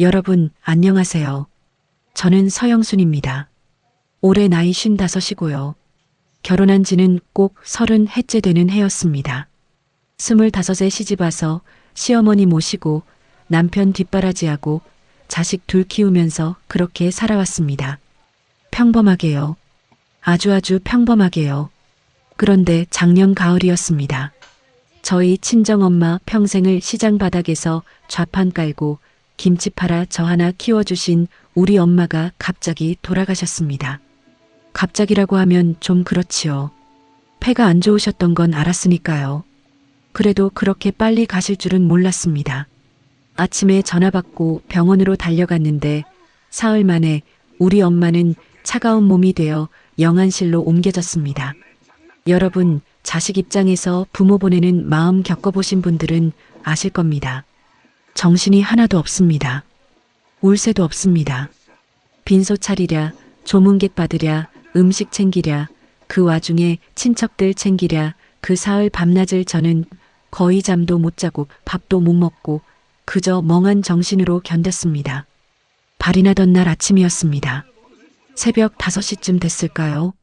여러분, 안녕하세요. 저는 서영순입니다. 올해 나이 55이고요. 결혼한 지는 꼭 30해째 되는 해였습니다. 25에 시집와서 시어머니 모시고 남편 뒷바라지하고 자식 둘 키우면서 그렇게 살아왔습니다. 평범하게요. 아주 평범하게요. 그런데 작년 가을이었습니다. 저희 친정엄마 평생을 시장 바닥에서 좌판 깔고 김치 팔아 저 하나 키워주신 우리 엄마가 갑자기 돌아가셨습니다. 갑자기라고 하면 좀 그렇지요. 폐가 안 좋으셨던 건 알았으니까요. 그래도 그렇게 빨리 가실 줄은 몰랐습니다. 아침에 전화 받고 병원으로 달려갔는데 사흘 만에 우리 엄마는 차가운 몸이 되어 영안실로 옮겨졌습니다. 여러분, 자식 입장에서 부모 보내는 마음 겪어보신 분들은 아실 겁니다. 정신이 하나도 없습니다. 울 새도 없습니다. 빈소 차리랴, 조문객 받으랴, 음식 챙기랴, 그 와중에 친척들 챙기랴, 그 사흘 밤낮을 저는 거의 잠도 못 자고 밥도 못 먹고 그저 멍한 정신으로 견뎠습니다. 발이 나던 날 아침이었습니다. 새벽 5시쯤 됐을까요?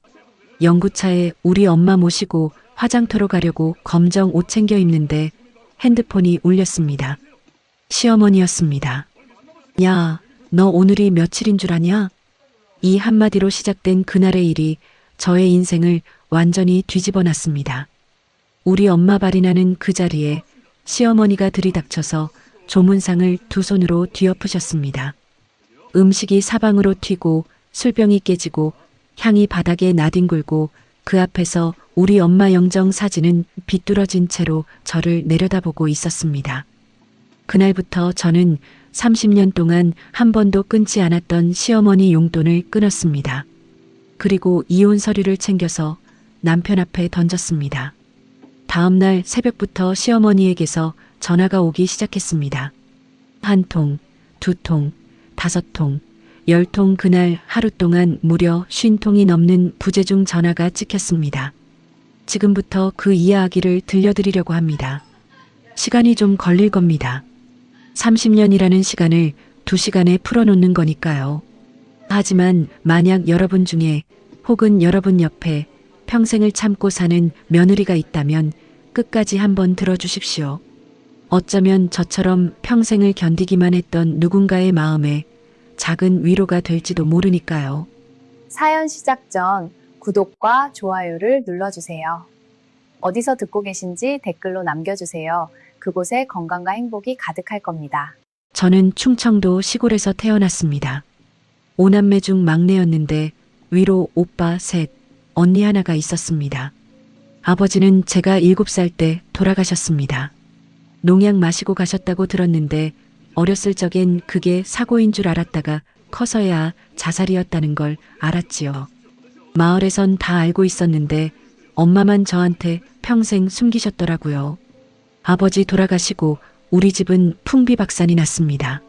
영구차에 우리 엄마 모시고 화장터로 가려고 검정 옷 챙겨 입는데 핸드폰이 울렸습니다. 시어머니였습니다. 야, 너 오늘이 며칠인 줄 아냐? 이 한마디로 시작된 그날의 일이 저의 인생을 완전히 뒤집어 놨습니다. 우리 엄마 발이 나는 그 자리에 시어머니가 들이닥쳐서 조문상을 두 손으로 뒤엎으셨습니다. 음식이 사방으로 튀고 술병이 깨지고 향이 바닥에 나뒹굴고 그 앞에서 우리 엄마 영정 사진은 비뚤어진 채로 저를 내려다보고 있었습니다. 그날부터 저는 30년 동안 한 번도 끊지 않았던 시어머니 용돈을 끊었습니다. 그리고 이혼 서류를 챙겨서 남편 앞에 던졌습니다. 다음 날 새벽부터 시어머니에게서 전화가 오기 시작했습니다. 1통, 2통, 5통, 10통 그날 하루 동안 무려 50통이 넘는 부재중 전화가 찍혔습니다. 지금부터 그 이야기를 들려드리려고 합니다. 시간이 좀 걸릴 겁니다. 30년이라는 시간을 2시간에 풀어놓는 거니까요. 하지만 만약 여러분 중에 혹은 여러분 옆에 평생을 참고 사는 며느리가 있다면 끝까지 한번 들어주십시오. 어쩌면 저처럼 평생을 견디기만 했던 누군가의 마음에 작은 위로가 될지도 모르니까요. 사연 시작 전 구독과 좋아요를 눌러주세요. 어디서 듣고 계신지 댓글로 남겨주세요. 그곳에 건강과 행복이 가득할 겁니다. 저는 충청도 시골에서 태어났습니다. 5남매 중 막내였는데 위로 오빠 셋, 언니 하나가 있었습니다. 아버지는 제가 7살 때 돌아가셨습니다. 농약 마시고 가셨다고 들었는데 어렸을 적엔 그게 사고인 줄 알았다가 커서야 자살이었다는 걸 알았지요. 마을에선 다 알고 있었는데 엄마만 저한테 평생 숨기셨더라고요. 아버지 돌아가시고 우리 집은 풍비박산이 났습니다.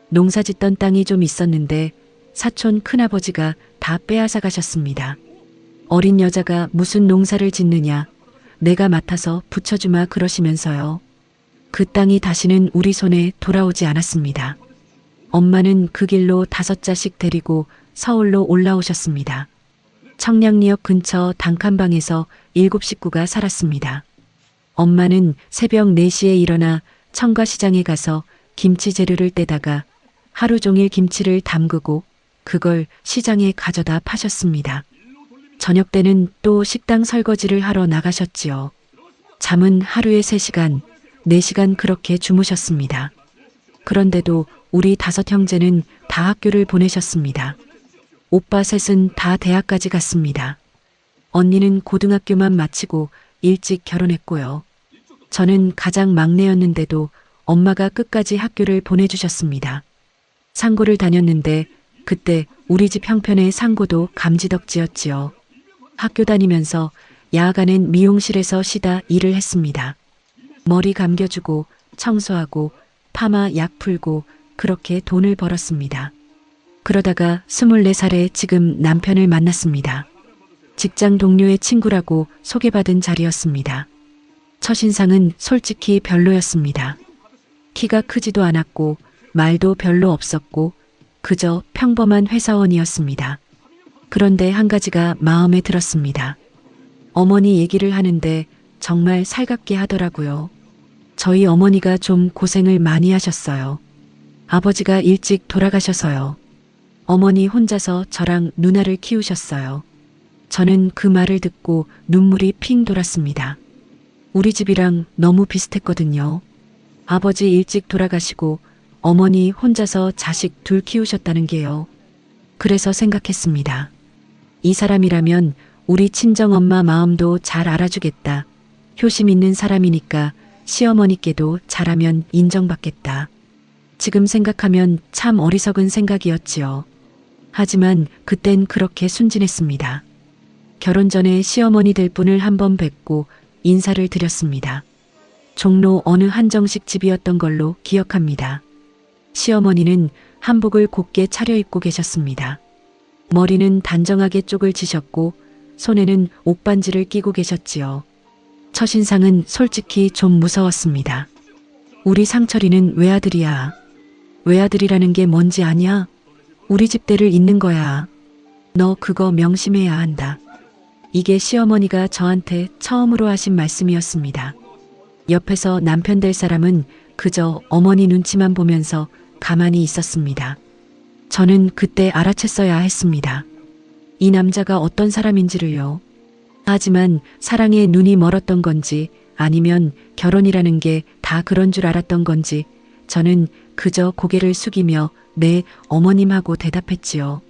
농사짓던 땅이 좀 있었는데 사촌 큰아버지가 다 빼앗아 가셨습니다. 어린 여자가 무슨 농사를 짓느냐, 내가 맡아서 붙여주마 그러시면서요. 그 땅이 다시는 우리 손에 돌아오지 않았습니다. 엄마는 그 길로 5자식 데리고 서울로 올라오셨습니다. 청량리역 근처 단칸방에서 7식구가 살았습니다. 엄마는 새벽 4시에 일어나 청과시장에 가서 김치 재료를 떼다가 하루 종일 김치를 담그고 그걸 시장에 가져다 파셨습니다. 저녁 때는 또 식당 설거지를 하러 나가셨지요. 잠은 하루에 3시간, 4시간 그렇게 주무셨습니다. 그런데도 우리 5 형제는 다 학교를 보내셨습니다. 오빠 셋은 다 대학까지 갔습니다. 언니는 고등학교만 마치고 일찍 결혼했고요. 저는 가장 막내였는데도 엄마가 끝까지 학교를 보내주셨습니다. 상고를 다녔는데 그때 우리 집 형편의 상고도 감지덕지였지요. 학교 다니면서 야간엔 미용실에서 쉬다 일을 했습니다. 머리 감겨주고 청소하고 파마 약 풀고 그렇게 돈을 벌었습니다. 그러다가 24살에 지금 남편을 만났습니다. 직장 동료의 친구라고 소개받은 자리였습니다. 첫인상은 솔직히 별로였습니다. 키가 크지도 않았고 말도 별로 없었고 그저 평범한 회사원이었습니다. 그런데 한 가지가 마음에 들었습니다. 어머니 얘기를 하는데 정말 살갑게 하더라고요. 저희 어머니가 좀 고생을 많이 하셨어요. 아버지가 일찍 돌아가셔서요. 어머니 혼자서 저랑 누나를 키우셨어요. 저는 그 말을 듣고 눈물이 핑 돌았습니다. 우리 집이랑 너무 비슷했거든요. 아버지 일찍 돌아가시고 어머니 혼자서 자식 둘 키우셨다는 게요. 그래서 생각했습니다. 이 사람이라면 우리 친정엄마 마음도 잘 알아주겠다. 효심 있는 사람이니까 시어머니께도 잘하면 인정받겠다. 지금 생각하면 참 어리석은 생각이었지요. 하지만 그땐 그렇게 순진했습니다. 결혼 전에 시어머니 될 분을 한번 뵙고 인사를 드렸습니다. 종로 어느 한정식 집이었던 걸로 기억합니다. 시어머니는 한복을 곱게 차려입고 계셨습니다. 머리는 단정하게 쪽을 지셨고 손에는 옷반지를 끼고 계셨지요. 첫인상은 솔직히 좀 무서웠습니다. 우리 상철이는 외아들이야. 외아들이라는 게 뭔지 아냐? 우리 집대를 잇는 거야. 너 그거 명심해야 한다. 이게 시어머니가 저한테 처음으로 하신 말씀이었습니다. 옆에서 남편 될 사람은 그저 어머니 눈치만 보면서 가만히 있었습니다. 저는 그때 알아챘어야 했습니다. 이 남자가 어떤 사람인지를요. 하지만 사랑에 눈이 멀었던 건지 아니면 결혼이라는 게 다 그런 줄 알았던 건지 저는 그저 고개를 숙이며 네, 어머님하고 대답했지요.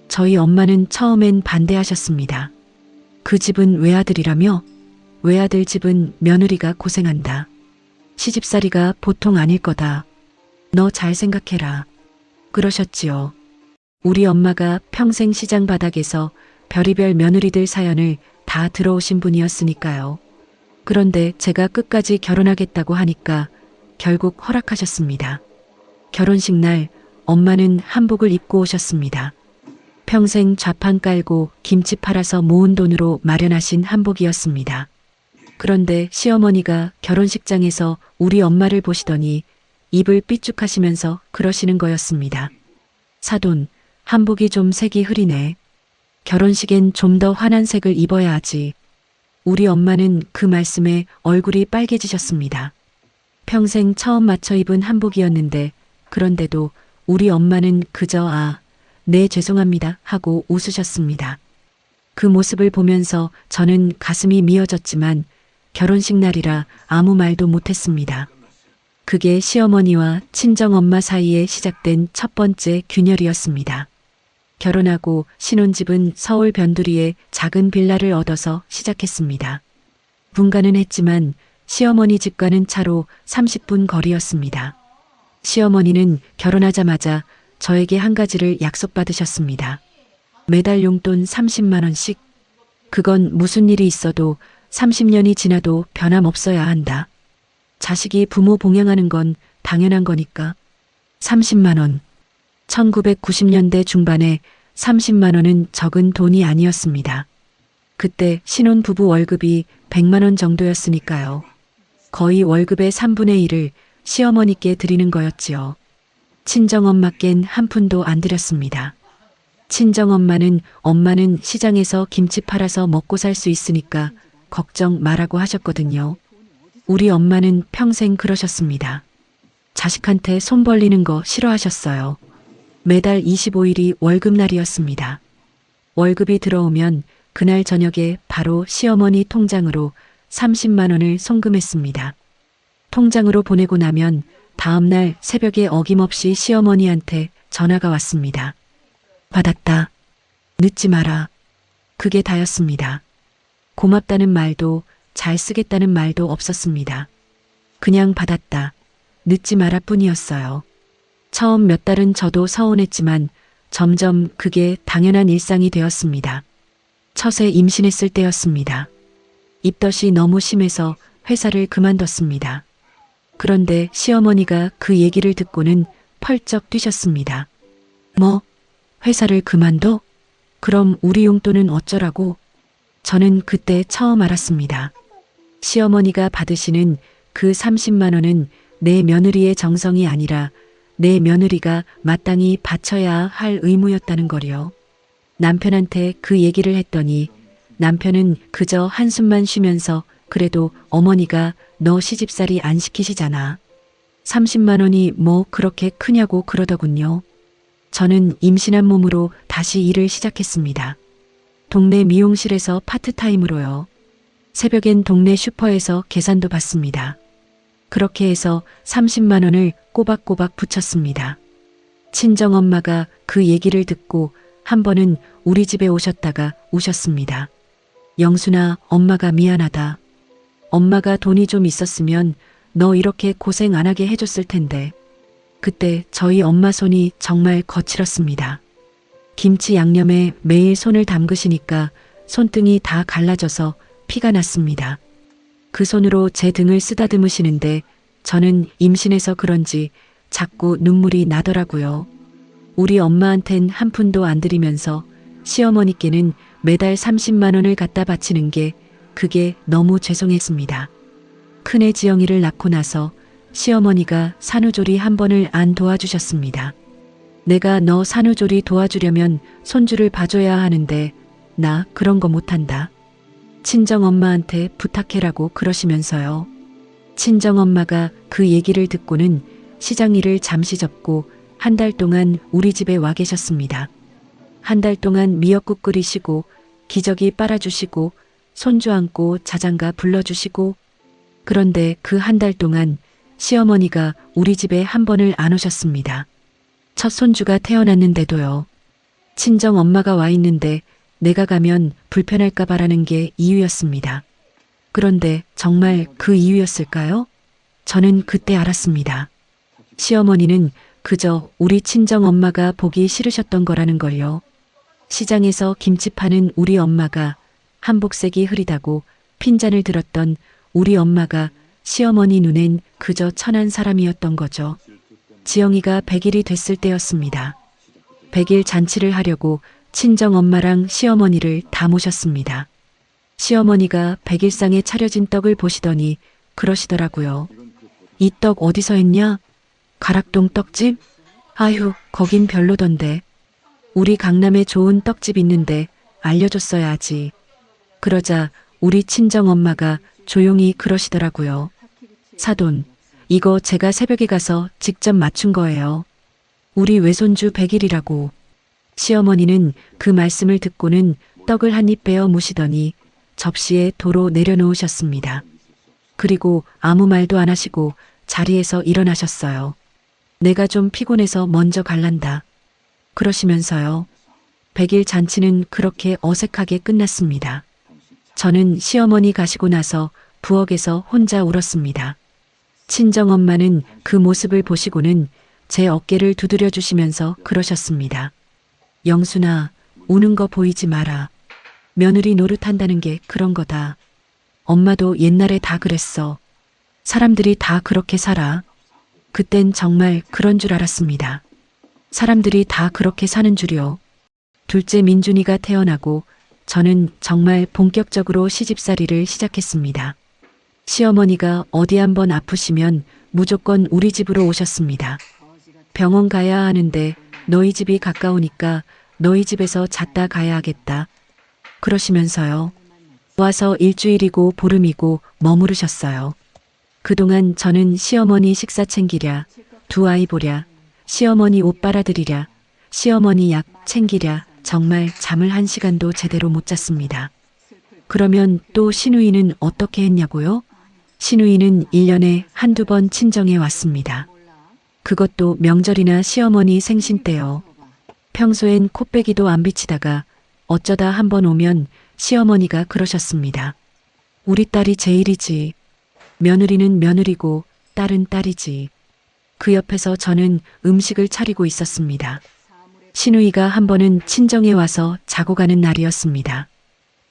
저희 엄마는 처음엔 반대하셨습니다. 그 집은 외아들이라며? 외아들 집은 며느리가 고생한다. 시집살이가 보통 아닐 거다. 너 잘 생각해라. 그러셨지요. 우리 엄마가 평생 시장 바닥에서 별의별 며느리들 사연을 다 들어오신 분이었으니까요. 그런데 제가 끝까지 결혼하겠다고 하니까 결국 허락하셨습니다. 결혼식 날 엄마는 한복을 입고 오셨습니다. 평생 좌판 깔고 김치 팔아서 모은 돈으로 마련하신 한복이었습니다. 그런데 시어머니가 결혼식장에서 우리 엄마를 보시더니 입을 삐죽하시면서 그러시는 거였습니다. 사돈, 한복이 좀 색이 흐리네. 결혼식엔 좀 더 환한 색을 입어야 하지. 우리 엄마는 그 말씀에 얼굴이 빨개지셨습니다. 평생 처음 맞춰 입은 한복이었는데 그런데도 우리 엄마는 그저 네 죄송합니다 하고 웃으셨습니다. 그 모습을 보면서 저는 가슴이 미어졌지만 결혼식 날이라 아무 말도 못했습니다. 그게 시어머니와 친정엄마 사이에 시작된 첫 번째 균열이었습니다. 결혼하고 신혼집은 서울 변두리에 작은 빌라를 얻어서 시작했습니다. 분가는 했지만 시어머니 집과는 차로 30분 거리였습니다. 시어머니는 결혼하자마자 저에게 한 가지를 약속받으셨습니다. 매달 용돈 30만 원씩. 그건 무슨 일이 있어도 30년이 지나도 변함없어야 한다. 자식이 부모 봉양하는 건 당연한 거니까. 30만 원. 1990년대 중반에 30만 원은 적은 돈이 아니었습니다. 그때 신혼부부 월급이 100만 원 정도였으니까요. 거의 월급의 3분의 1을 시어머니께 드리는 거였지요. 친정엄마께는 한 푼도 안 드렸습니다. 친정엄마는 엄마는 시장에서 김치 팔아서 먹고 살 수 있으니까 걱정 말라고 하셨거든요. 우리 엄마는 평생 그러셨습니다. 자식한테 손 벌리는 거 싫어하셨어요. 매달 25일이 월급날이었습니다. 월급이 들어오면 그날 저녁에 바로 시어머니 통장으로 30만 원을 송금했습니다. 통장으로 보내고 나면 다음날 새벽에 어김없이 시어머니한테 전화가 왔습니다. 받았다. 늦지 마라. 그게 다였습니다. 고맙다는 말도 잘 쓰겠다는 말도 없었습니다. 그냥 받았다. 늦지 마라 뿐이었어요. 처음 몇 달은 저도 서운했지만 점점 그게 당연한 일상이 되었습니다. 첫에 임신했을 때였습니다. 입덧이 너무 심해서 회사를 그만뒀습니다. 그런데 시어머니가 그 얘기를 듣고는 펄쩍 뛰셨습니다. 뭐? 회사를 그만둬? 그럼 우리 용돈은 어쩌라고? 저는 그때 처음 알았습니다. 시어머니가 받으시는 그 30만 원은 내 며느리의 정성이 아니라 내 며느리가 마땅히 바쳐야 할 의무였다는 거리요. 남편한테 그 얘기를 했더니 남편은 그저 한숨만 쉬면서 그래도 어머니가 너 시집살이 안 시키시잖아. 30만 원이 뭐 그렇게 크냐고 그러더군요. 저는 임신한 몸으로 다시 일을 시작했습니다. 동네 미용실에서 파트타임으로요. 새벽엔 동네 슈퍼에서 계산도 받습니다. 그렇게 해서 30만 원을 꼬박꼬박 붙였습니다. 친정엄마가 그 얘기를 듣고 한 번은 우리 집에 오셨다가 우셨습니다. 영순아, 엄마가 미안하다. 엄마가 돈이 좀 있었으면 너 이렇게 고생 안 하게 해줬을 텐데. 그때 저희 엄마 손이 정말 거칠었습니다. 김치 양념에 매일 손을 담그시니까 손등이 다 갈라져서 피가 났습니다. 그 손으로 제 등을 쓰다듬으시는데 저는 임신해서 그런지 자꾸 눈물이 나더라고요. 우리 엄마한텐 한 푼도 안 드리면서 시어머니께는 매달 30만 원을 갖다 바치는 게 그게 너무 죄송했습니다. 큰애 지영이를 낳고 나서 시어머니가 산후조리 한 번을 안 도와주셨습니다. 내가 너 산후조리 도와주려면 손주를 봐줘야 하는데 나 그런 거 못한다. 친정엄마한테 부탁해라고 그러시면서요. 친정엄마가 그 얘기를 듣고는 시장 일을 잠시 접고 한 달 동안 우리 집에 와 계셨습니다. 한 달 동안 미역국 끓이시고 기저귀 빨아주시고 손주 안고 자장가 불러주시고 그런데 그 한 달 동안 시어머니가 우리 집에 한 번을 안 오셨습니다. 첫 손주가 태어났는데도요. 친정 엄마가 와 있는데 내가 가면 불편할까 봐라는 게 이유였습니다. 그런데 정말 그 이유였을까요? 저는 그때 알았습니다. 시어머니는 그저 우리 친정 엄마가 보기 싫으셨던 거라는 걸요. 시장에서 김치 파는 우리 엄마가 한복색이 흐리다고 핀잔을 들었던 우리 엄마가 시어머니 눈엔 그저 천한 사람이었던 거죠. 지영이가 100일이 됐을 때였습니다. 100일 잔치를 하려고 친정엄마랑 시어머니를 다 모셨습니다. 시어머니가 100일상에 차려진 떡을 보시더니 그러시더라고요. 이 떡 어디서 했냐? 가락동 떡집? 아휴, 거긴 별로던데. 우리 강남에 좋은 떡집 있는데 알려줬어야지. 그러자 우리 친정엄마가 조용히 그러시더라고요. 사돈, 이거 제가 새벽에 가서 직접 맞춘 거예요. 우리 외손주 100일이라고. 시어머니는 그 말씀을 듣고는 떡을 한 입 베어 무시더니 접시에 도로 내려놓으셨습니다. 그리고 아무 말도 안 하시고 자리에서 일어나셨어요. 내가 좀 피곤해서 먼저 갈란다. 그러시면서요. 100일 잔치는 그렇게 어색하게 끝났습니다. 저는 시어머니 가시고 나서 부엌에서 혼자 울었습니다. 친정엄마는 그 모습을 보시고는 제 어깨를 두드려 주시면서 그러셨습니다. 영순아, 우는 거 보이지 마라. 며느리 노릇한다는 게 그런 거다. 엄마도 옛날에 다 그랬어. 사람들이 다 그렇게 살아. 그땐 정말 그런 줄 알았습니다. 사람들이 다 그렇게 사는 줄이요. 둘째 민준이가 태어나고 저는 정말 본격적으로 시집살이를 시작했습니다. 시어머니가 어디 한번 아프시면 무조건 우리 집으로 오셨습니다. 병원 가야 하는데 너희 집이 가까우니까 너희 집에서 잤다 가야 하겠다. 그러시면서요. 와서 일주일이고 보름이고 머무르셨어요. 그동안 저는 시어머니 식사 챙기랴, 두 아이 보랴, 시어머니 옷 빨아드리랴, 시어머니 약 챙기랴 정말 잠을 한 시간도 제대로 못 잤습니다. 그러면 또 시누이는 어떻게 했냐고요? 시누이는 1년에 한두 번 친정에 왔습니다. 그것도 명절이나 시어머니 생신 때요. 평소엔 코빼기도 안 비치다가 어쩌다 한번 오면 시어머니가 그러셨습니다. 우리 딸이 제일이지. 며느리는 며느리고 딸은 딸이지. 그 옆에서 저는 음식을 차리고 있었습니다. 시누이가 한 번은 친정에 와서 자고 가는 날이었습니다.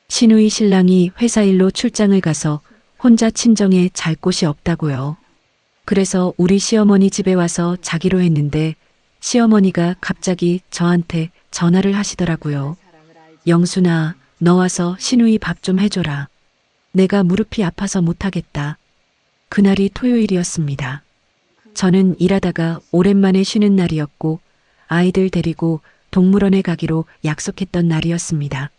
시누이 신랑이 회사 일로 출장을 가서 혼자 친정에 잘 곳이 없다고요. 그래서 우리 시어머니 집에 와서 자기로 했는데 시어머니가 갑자기 저한테 전화를 하시더라고요. 영순아, 너 와서 시누이 밥 좀 해줘라. 내가 무릎이 아파서 못하겠다. 그날이 토요일이었습니다. 저는 일하다가 오랜만에 쉬는 날이었고 아이들 데리고 동물원에 가기로 약속했던 날이었습니다.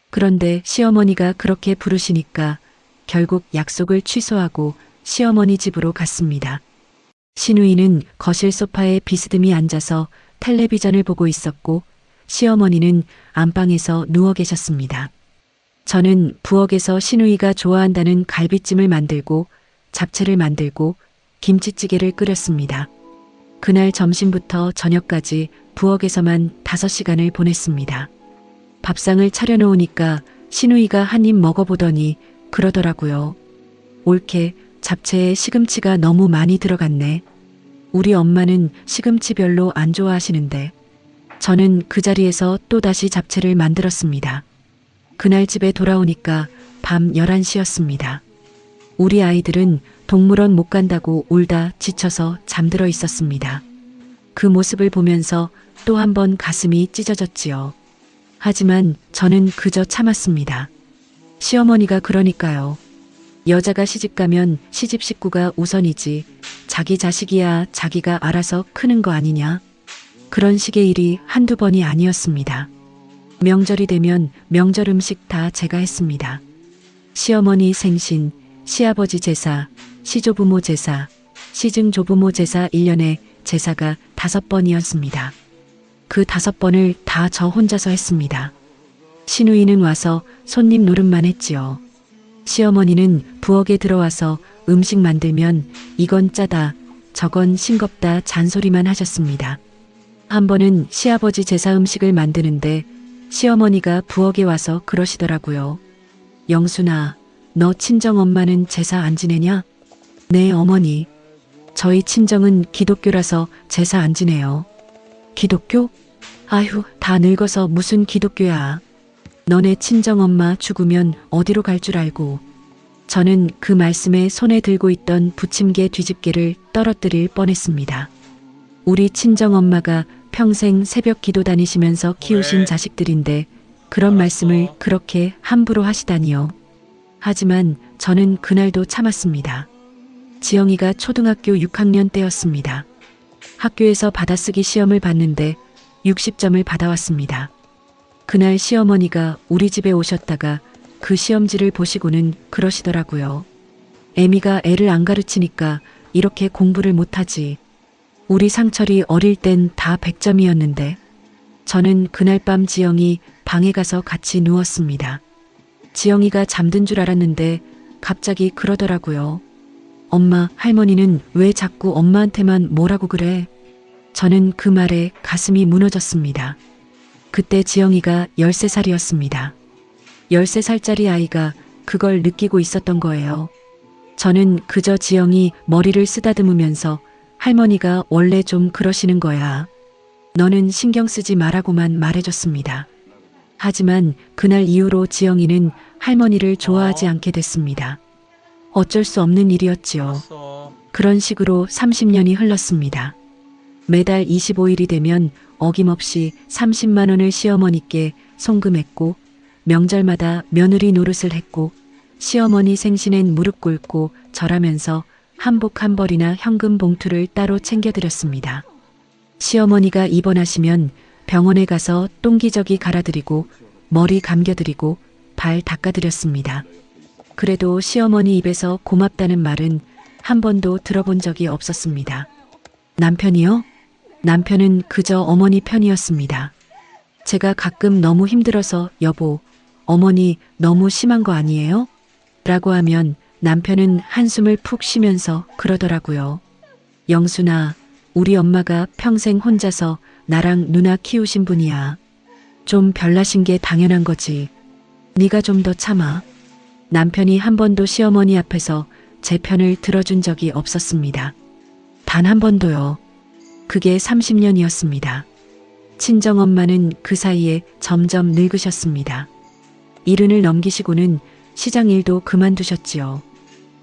그런데 시어머니가 그렇게 부르시니까 결국 약속을 취소하고 시어머니 집으로 갔습니다. 시누이는 거실 소파에 비스듬히 앉아서 텔레비전을 보고 있었고 시어머니는 안방에서 누워 계셨습니다. 저는 부엌에서 시누이가 좋아한다는 갈비찜을 만들고 잡채를 만들고 김치찌개를 끓였습니다. 그날 점심부터 저녁까지 부엌에서만 5시간을 보냈습니다. 밥상을 차려놓으니까 시누이가 한 입 먹어보더니 그러더라고요. 옳게 잡채에 시금치가 너무 많이 들어갔네. 우리 엄마는 시금치 별로 안 좋아하시는데. 저는 그 자리에서 또다시 잡채를 만들었습니다. 그날 집에 돌아오니까 밤 11시였습니다. 우리 아이들은 동물원 못 간다고 울다 지쳐서 잠들어 있었습니다. 그 모습을 보면서 또 한 번 가슴이 찢어졌지요. 하지만 저는 그저 참았습니다. 시어머니가 그러니까요. 여자가 시집가면 시집 식구가 우선이지 자기 자식이야 자기가 알아서 크는 거 아니냐. 그런 식의 일이 한두 번이 아니었습니다. 명절이 되면 명절 음식 다 제가 했습니다. 시어머니 생신, 시아버지 제사, 시조부모 제사, 시증조부모 제사 1년에 제사가 5번이었습니다. 그 5번을 다 저 혼자서 했습니다. 시누이는 와서 손님 노릇만 했지요. 시어머니는 부엌에 들어와서 음식 만들면 이건 짜다, 저건 싱겁다 잔소리만 하셨습니다. 한 번은 시아버지 제사 음식을 만드는데 시어머니가 부엌에 와서 그러시더라고요. 영순아, 너 친정엄마는 제사 안 지내냐? 네, 어머니. 저희 친정은 기독교라서 제사 안 지내요. 기독교? 아휴, 다 늙어서 무슨 기독교야. 너네 친정엄마 죽으면 어디로 갈 줄 알고. 저는 그 말씀에 손에 들고 있던 부침개 뒤집개를 떨어뜨릴 뻔했습니다. 우리 친정엄마가 평생 새벽 기도 다니시면서 키우신 자식들인데 그런 말씀을 그렇게 함부로 하시다니요. 하지만 저는 그날도 참았습니다. 지영이가 초등학교 6학년 때였습니다. 학교에서 받아쓰기 시험을 봤는데 60점을 받아왔습니다. 그날 시어머니가 우리 집에 오셨다가 그 시험지를 보시고는 그러시더라고요. 애미가 애를 안 가르치니까 이렇게 공부를 못하지. 우리 상철이 어릴 땐 다 100점이었는데. 저는 그날 밤 지영이 방에 가서 같이 누웠습니다. 지영이가 잠든 줄 알았는데 갑자기 그러더라고요. 엄마, 할머니는 왜 자꾸 엄마한테만 뭐라고 그래? 저는 그 말에 가슴이 무너졌습니다. 그때 지영이가 13살이었습니다. 13살짜리 아이가 그걸 느끼고 있었던 거예요. 저는 그저 지영이 머리를 쓰다듬으면서 할머니가 원래 좀 그러시는 거야. 너는 신경 쓰지 말라고만 말해줬습니다. 하지만 그날 이후로 지영이는 할머니를 좋아하지 않게 됐습니다. 어쩔 수 없는 일이었지요. 그런 식으로 30년이 흘렀습니다. 매달 25일이 되면 어김없이 30만 원을 시어머니께 송금했고 명절마다 며느리 노릇을 했고 시어머니 생신엔 무릎 꿇고 절하면서 한복 한 벌이나 현금 봉투를 따로 챙겨드렸습니다. 시어머니가 입원하시면 병원에 가서 똥기저귀 갈아드리고 머리 감겨드리고 발 닦아드렸습니다. 그래도 시어머니 입에서 고맙다는 말은 한 번도 들어본 적이 없었습니다. 남편이요? 남편은 그저 어머니 편이었습니다. 제가 가끔 너무 힘들어서 여보, 어머니 너무 심한 거 아니에요? 라고 하면 남편은 한숨을 푹 쉬면서 그러더라고요. 영순아, 우리 엄마가 평생 혼자서 나랑 누나 키우신 분이야. 좀 별나신 게 당연한 거지. 네가 좀 더 참아. 남편이 한 번도 시어머니 앞에서 제 편을 들어준 적이 없었습니다. 단 한 번도요. 그게 30년이었습니다. 친정엄마는 그 사이에 점점 늙으셨습니다. 70을 넘기시고는 시장 일도 그만두셨지요.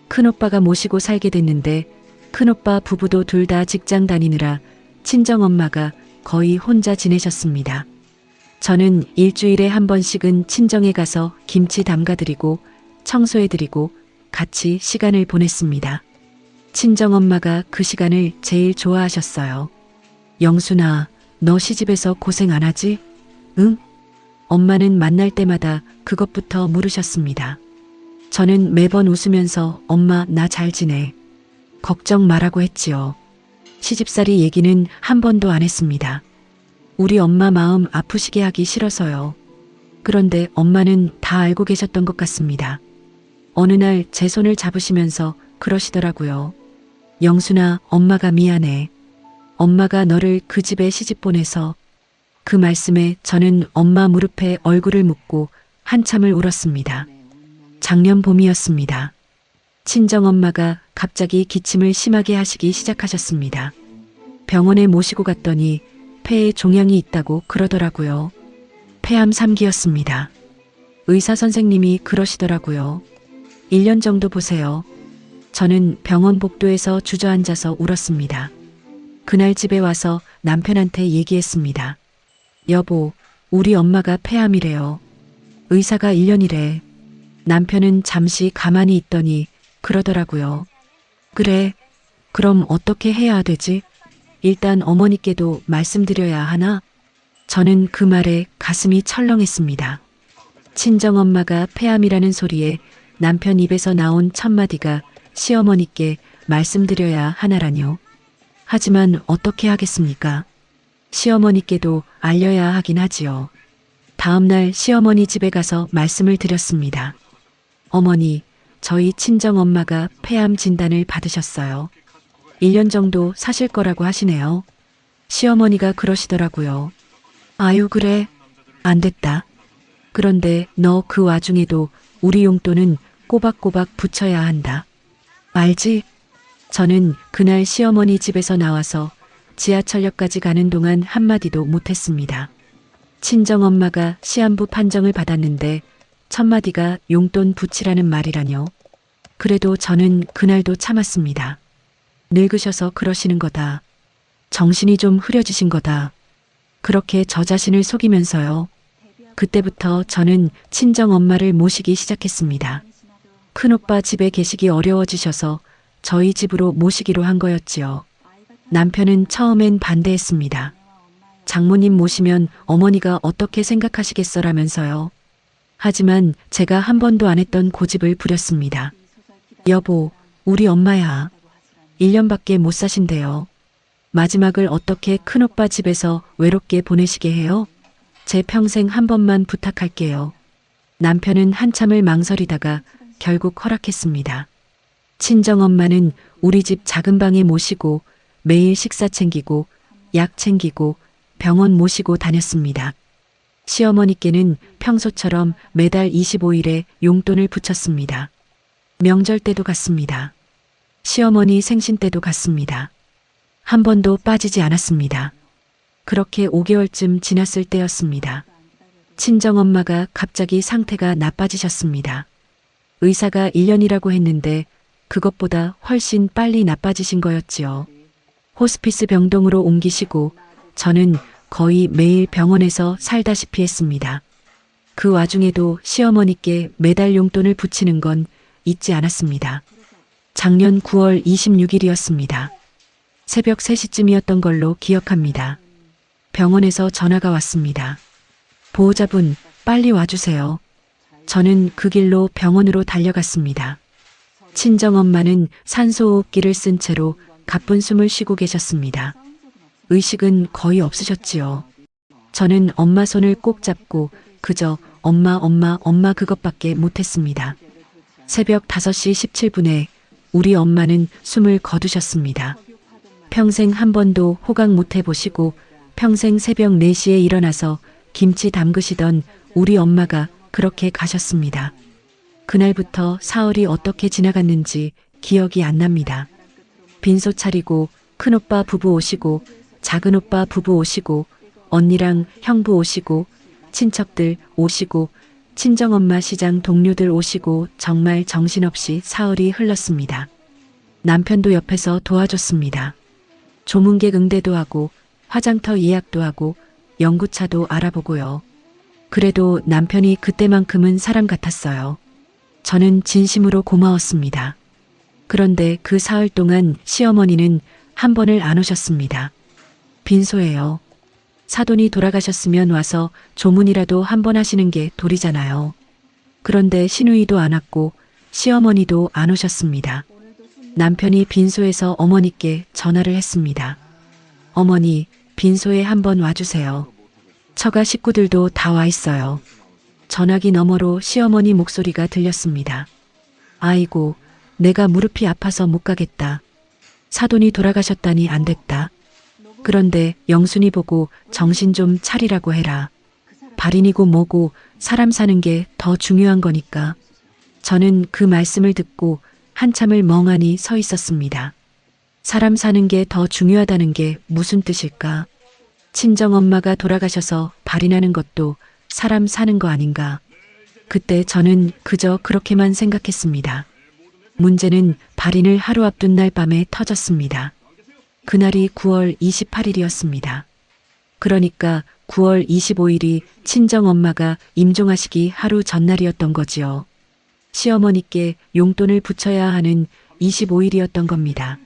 큰오빠가 모시고 살게 됐는데 큰오빠 부부도 둘 다 직장 다니느라 친정엄마가 거의 혼자 지내셨습니다. 저는 일주일에 한 번씩은 친정에 가서 김치 담가드리고 청소해드리고 같이 시간을 보냈습니다. 친정엄마가 그 시간을 제일 좋아하셨어요. 영순아, 너 시집에서 고생 안 하지? 응? 엄마는 만날 때마다 그것부터 물으셨습니다. 저는 매번 웃으면서 엄마 나 잘 지내. 걱정 말라고 했지요. 시집살이 얘기는 한 번도 안 했습니다. 우리 엄마 마음 아프시게 하기 싫어서요. 그런데 엄마는 다 알고 계셨던 것 같습니다. 어느 날 제 손을 잡으시면서 그러시더라고요. 영순아, 엄마가 미안해. 엄마가 너를 그 집에 시집 보내서. 그 말씀에 저는 엄마 무릎에 얼굴을 묻고 한참을 울었습니다. 작년 봄이었습니다. 친정엄마가 갑자기 기침을 심하게 하시기 시작하셨습니다. 병원에 모시고 갔더니 폐에 종양이 있다고 그러더라고요. 폐암 3기였습니다. 의사 선생님이 그러시더라고요. 1년 정도 보세요. 저는 병원 복도에서 주저앉아서 울었습니다. 그날 집에 와서 남편한테 얘기했습니다. 여보, 우리 엄마가 폐암이래요. 의사가 1년이래. 남편은 잠시 가만히 있더니 그러더라고요. 그래, 그럼 어떻게 해야 되지? 일단 어머니께도 말씀드려야 하나? 저는 그 말에 가슴이 철렁했습니다. 친정엄마가 폐암이라는 소리에 남편 입에서 나온 첫마디가 시어머니께 말씀드려야 하나라뇨. 하지만 어떻게 하겠습니까? 시어머니께도 알려야 하긴 하지요. 다음 날 시어머니 집에 가서 말씀을 드렸습니다. 어머니, 저희 친정엄마가 폐암 진단을 받으셨어요. 1년 정도 사실 거라고 하시네요. 시어머니가 그러시더라고요. 아유 그래, 안 됐다. 그런데 너 그 와중에도 우리 용돈은 꼬박꼬박 붙여야 한다. 알지? 저는 그날 시어머니 집에서 나와서 지하철역까지 가는 동안 한마디도 못했습니다. 친정엄마가 시한부 판정을 받았는데 첫마디가 용돈 붙이라는 말이라뇨. 그래도 저는 그날도 참았습니다. 늙으셔서 그러시는 거다. 정신이 좀 흐려지신 거다. 그렇게 저 자신을 속이면서요. 그때부터 저는 친정엄마를 모시기 시작했습니다. 큰오빠 집에 계시기 어려워지셔서 저희 집으로 모시기로 한 거였지요. 남편은 처음엔 반대했습니다. 장모님 모시면 어머니가 어떻게 생각하시겠어라면서요. 하지만 제가 한 번도 안 했던 고집을 부렸습니다. 여보, 우리 엄마야. 1년밖에 못 사신대요. 마지막을 어떻게 큰오빠 집에서 외롭게 보내시게 해요? 제 평생 한 번만 부탁할게요. 남편은 한참을 망설이다가 결국 허락했습니다. 친정엄마는 우리 집 작은 방에 모시고 매일 식사 챙기고 약 챙기고 병원 모시고 다녔습니다. 시어머니께는 평소처럼 매달 25일에 용돈을 붙였습니다. 명절 때도 갔습니다. 시어머니 생신 때도 갔습니다. 한 번도 빠지지 않았습니다. 그렇게 5개월쯤 지났을 때였습니다. 친정엄마가 갑자기 상태가 나빠지셨습니다. 의사가 1년이라고 했는데 그것보다 훨씬 빨리 나빠지신 거였지요. 호스피스 병동으로 옮기시고 저는 거의 매일 병원에서 살다시피 했습니다. 그 와중에도 시어머니께 매달 용돈을 붙이는 건 잊지 않았습니다. 작년 9월 26일이었습니다. 새벽 3시쯤이었던 걸로 기억합니다. 병원에서 전화가 왔습니다. 보호자분, 빨리 와주세요. 저는 그 길로 병원으로 달려갔습니다. 친정엄마는 산소호흡기를 쓴 채로 가쁜 숨을 쉬고 계셨습니다. 의식은 거의 없으셨지요. 저는 엄마 손을 꼭 잡고 그저 엄마 그것밖에 못했습니다. 새벽 5시 17분에 우리 엄마는 숨을 거두셨습니다. 평생 한 번도 호강 못 해보시고 평생 새벽 4시에 일어나서 김치 담그시던 우리 엄마가 그렇게 가셨습니다. 그날부터 사흘이 어떻게 지나갔는지 기억이 안 납니다. 빈소 차리고 큰오빠 부부 오시고 작은오빠 부부 오시고 언니랑 형부 오시고 친척들 오시고 친정엄마 시장 동료들 오시고 정말 정신없이 사흘이 흘렀습니다. 남편도 옆에서 도와줬습니다. 조문객 응대도 하고 화장터 예약도 하고 연구차도 알아보고요. 그래도 남편이 그때만큼은 사람 같았어요. 저는 진심으로 고마웠습니다. 그런데 그 사흘 동안 시어머니는 한 번을 안 오셨습니다. 빈소예요. 사돈이 돌아가셨으면 와서 조문이라도 한 번 하시는 게 도리잖아요. 그런데 시누이도 안 왔고 시어머니도 안 오셨습니다. 남편이 빈소에서 어머니께 전화를 했습니다. 어머니, 빈소에 한번 와주세요. 처가 식구들도 다 와 있어요. 전화기 너머로 시어머니 목소리가 들렸습니다. 아이고, 내가 무릎이 아파서 못 가겠다. 사돈이 돌아가셨다니 안 됐다. 그런데 영순이 보고 정신 좀 차리라고 해라. 발인이고 뭐고 사람 사는 게 더 중요한 거니까. 저는 그 말씀을 듣고 한참을 멍하니 서 있었습니다. 사람 사는 게 더 중요하다는 게 무슨 뜻일까? 친정엄마가 돌아가셔서 발인하는 것도 사람 사는 거 아닌가? 그때 저는 그저 그렇게만 생각했습니다. 문제는 발인을 하루 앞둔 날 밤에 터졌습니다. 그날이 9월 28일이었습니다. 그러니까 9월 25일이 친정엄마가 임종하시기 하루 전날이었던 거지요. 시어머니께 용돈을 붙여야 하는 25일이었던 겁니다.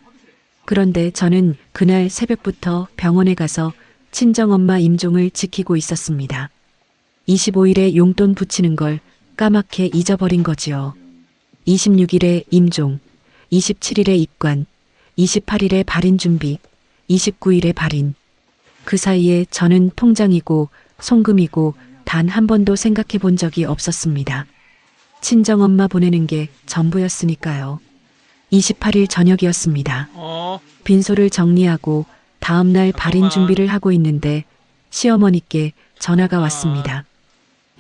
그런데 저는 그날 새벽부터 병원에 가서 친정엄마 임종을 지키고 있었습니다. 25일에 용돈 붙이는 걸 까맣게 잊어버린 거지요. 26일에 임종, 27일에 입관, 28일에 발인 준비, 29일에 발인. 그 사이에 저는 통장이고 송금이고 단 한 번도 생각해 본 적이 없었습니다. 친정엄마 보내는 게 전부였으니까요. 28일 저녁이었습니다. 빈소를 정리하고 다음날 발인 준비를 하고 있는데 시어머니께 전화가 왔습니다.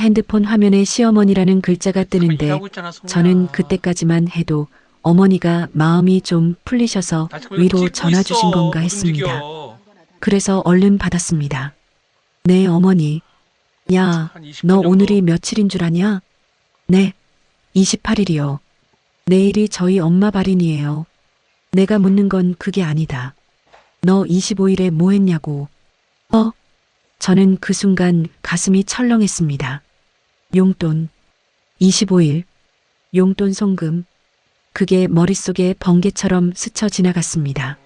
핸드폰 화면에 시어머니라는 글자가 뜨는데 저는 그때까지만 해도 어머니가 마음이 좀 풀리셔서 위로 전화 주신 건가 했습니다. 그래서 얼른 받았습니다. 네, 어머니. 야, 너 오늘이 며칠인 줄 아냐? 네, 28일이요. 내일이 저희 엄마 발인이에요. 내가 묻는 건 그게 아니다. 너 25일에 뭐 했냐고. 저는 그 순간 가슴이 철렁했습니다. 용돈. 25일. 용돈 송금. 그게 머릿속에 번개처럼 스쳐 지나갔습니다.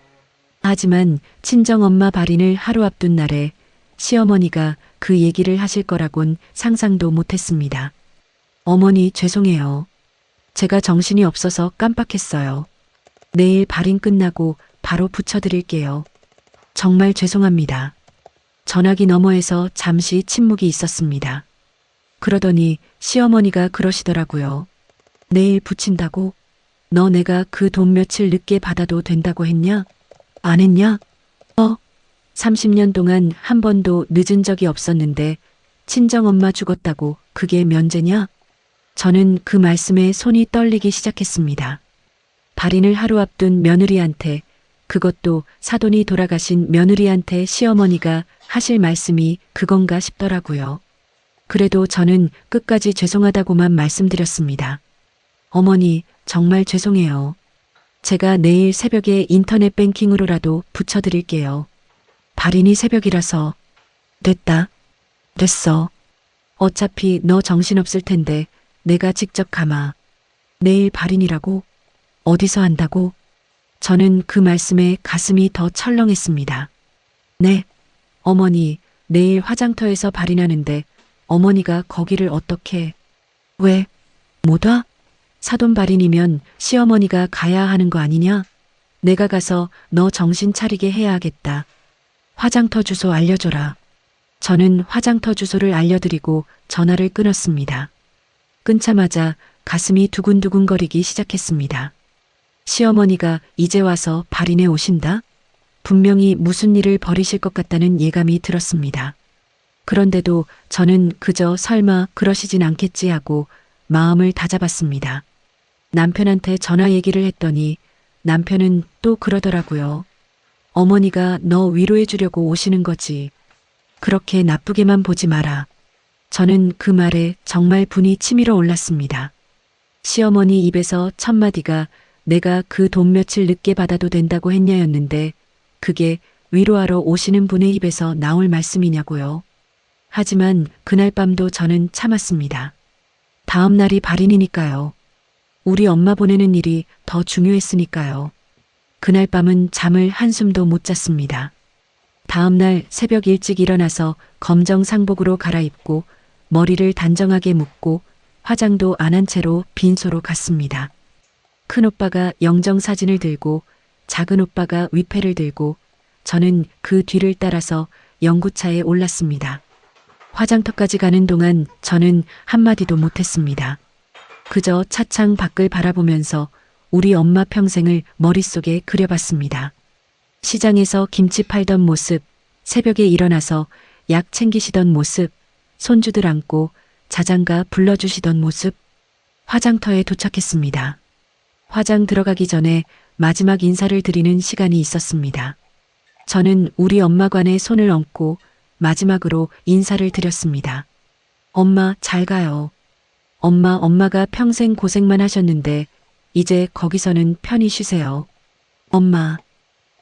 하지만 친정엄마 발인을 하루 앞둔 날에 시어머니가 그 얘기를 하실 거라곤 상상도 못했습니다. 어머니 죄송해요. 제가 정신이 없어서 깜빡했어요. 내일 발인 끝나고 바로 붙여드릴게요. 정말 죄송합니다. 전화기 너머에서 잠시 침묵이 있었습니다. 그러더니 시어머니가 그러시더라고요. 내일 붙인다고? 너 내가 그 돈 며칠 늦게 받아도 된다고 했냐? 안 했냐? 30년 동안 한 번도 늦은 적이 없었는데 친정엄마 죽었다고 그게 면제냐? 저는 그 말씀에 손이 떨리기 시작했습니다. 발인을 하루 앞둔 며느리한테, 그것도 사돈이 돌아가신 며느리한테 시어머니가 하실 말씀이 그건가 싶더라고요. 그래도 저는 끝까지 죄송하다고만 말씀드렸습니다. 어머니, 정말 죄송해요. 제가 내일 새벽에 인터넷 뱅킹으로라도 붙여드릴게요. 발인이 새벽이라서. 됐다. 됐어. 어차피 너 정신없을 텐데 내가 직접 감아. 내일 발인이라고? 어디서 한다고? 저는 그 말씀에 가슴이 더 철렁했습니다. 네, 어머니, 내일 화장터에서 발인하는데 어머니가 거기를 어떻게... 왜? 못 와? 사돈 발인이면 시어머니가 가야 하는 거 아니냐? 내가 가서 너 정신 차리게 해야 하겠다. 화장터 주소 알려줘라. 저는 화장터 주소를 알려드리고 전화를 끊었습니다. 끊자마자 가슴이 두근두근거리기 시작했습니다. 시어머니가 이제 와서 발인해 오신다? 분명히 무슨 일을 벌이실 것 같다는 예감이 들었습니다. 그런데도 저는 그저 설마 그러시진 않겠지 하고 마음을 다잡았습니다. 남편한테 전화 얘기를 했더니 남편은 또 그러더라고요. 어머니가 너 위로해 주려고 오시는 거지. 그렇게 나쁘게만 보지 마라. 저는 그 말에 정말 분이 치밀어 올랐습니다. 시어머니 입에서 첫 마디가 내가 그 돈 며칠 늦게 받아도 된다고 했냐였는데 그게 위로하러 오시는 분의 입에서 나올 말씀이냐고요. 하지만 그날 밤도 저는 참았습니다. 다음 날이 발인이니까요. 우리 엄마 보내는 일이 더 중요했으니까요. 그날 밤은 잠을 한숨도 못 잤습니다. 다음날 새벽 일찍 일어나서 검정 상복으로 갈아입고 머리를 단정하게 묶고 화장도 안 한 채로 빈소로 갔습니다. 큰 오빠가 영정 사진을 들고 작은 오빠가 위패를 들고 저는 그 뒤를 따라서 영구차에 올랐습니다. 화장터까지 가는 동안 저는 한마디도 못했습니다. 그저 차창 밖을 바라보면서 우리 엄마 평생을 머릿속에 그려봤습니다. 시장에서 김치 팔던 모습, 새벽에 일어나서 약 챙기시던 모습, 손주들 안고 자장가 불러주시던 모습. 화장터에 도착했습니다. 화장 들어가기 전에 마지막 인사를 드리는 시간이 있었습니다. 저는 우리 엄마관에 손을 얹고 마지막으로 인사를 드렸습니다. 엄마 잘 가요. 엄마가 평생 고생만 하셨는데 이제 거기서는 편히 쉬세요. 엄마.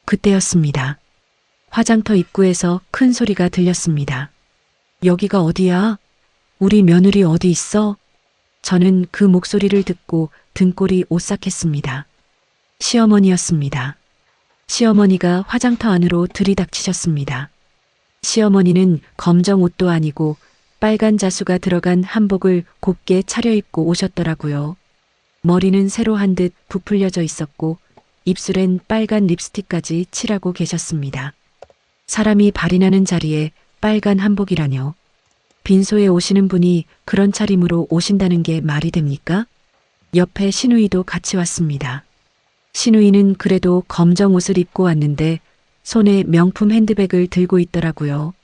그때였습니다. 화장터 입구에서 큰 소리가 들렸습니다. 여기가 어디야? 우리 며느리 어디 있어? 저는 그 목소리를 듣고 등골이 오싹했습니다. 시어머니였습니다. 시어머니가 화장터 안으로 들이닥치셨습니다. 시어머니는 검정 옷도 아니고 빨간 자수가 들어간 한복을 곱게 차려입고 오셨더라고요. 머리는 새로 한 듯 부풀려져 있었고 입술엔 빨간 립스틱까지 칠하고 계셨습니다. 사람이 발이 나는 자리에 빨간 한복이라뇨. 빈소에 오시는 분이 그런 차림으로 오신다는 게 말이 됩니까? 옆에 시누이도 같이 왔습니다. 시누이는 그래도 검정 옷을 입고 왔는데 손에 명품 핸드백을 들고 있더라고요.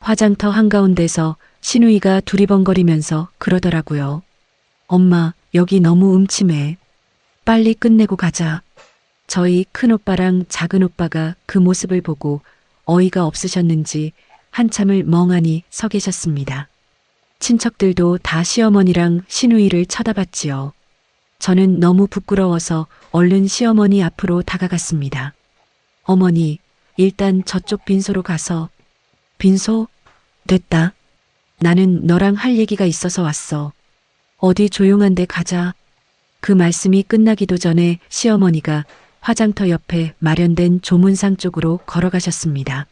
화장터 한가운데서 시누이가 두리번거리면서 그러더라고요. 엄마, 여기 너무 음침해. 빨리 끝내고 가자. 저희 큰오빠랑 작은오빠가 그 모습을 보고 어이가 없으셨는지 한참을 멍하니 서 계셨습니다. 친척들도 다 시어머니랑 시누이를 쳐다봤지요. 저는 너무 부끄러워서 얼른 시어머니 앞으로 다가갔습니다. 어머니, 일단 저쪽 빈소로 가서. 빈소? 됐다. 나는 너랑 할 얘기가 있어서 왔어. 어디 조용한 데 가자. 그 말씀이 끝나기도 전에 시어머니가 화장터 옆에 마련된 조문상 쪽으로 걸어가셨습니다.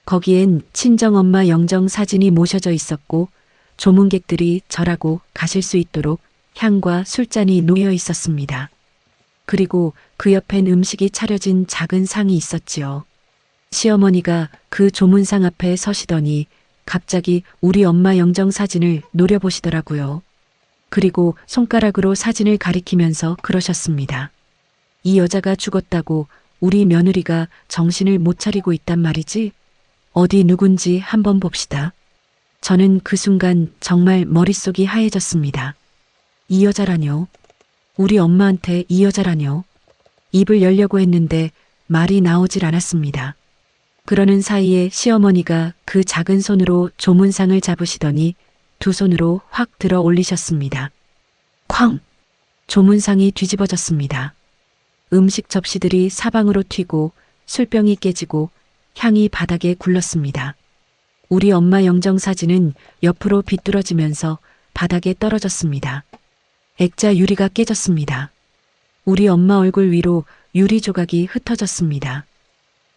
거기엔 친정엄마 영정 사진이 모셔져 있었고 조문객들이 절하고 가실 수 있도록 향과 술잔이 놓여 있었습니다. 그리고 그 옆엔 음식이 차려진 작은 상이 있었지요. 시어머니가 그 조문상 앞에 서시더니 갑자기 우리 엄마 영정 사진을 노려보시더라고요. 그리고 손가락으로 사진을 가리키면서 그러셨습니다. 이 여자가 죽었다고 우리 며느리가 정신을 못 차리고 있단 말이지? 어디 누군지 한번 봅시다. 저는 그 순간 정말 머릿속이 하얘졌습니다. 이 여자라뇨? 우리 엄마한테 이 여자라뇨? 입을 열려고 했는데 말이 나오질 않았습니다. 그러는 사이에 시어머니가 그 작은 손으로 조문상을 잡으시더니 두 손으로 확 들어 올리셨습니다. 쾅! 조문상이 뒤집어졌습니다. 음식 접시들이 사방으로 튀고 술병이 깨지고 향이 바닥에 굴렀습니다. 우리 엄마 영정 사진은 옆으로 비뚤어지면서 바닥에 떨어졌습니다. 액자 유리가 깨졌습니다. 우리 엄마 얼굴 위로 유리 조각이 흩어졌습니다.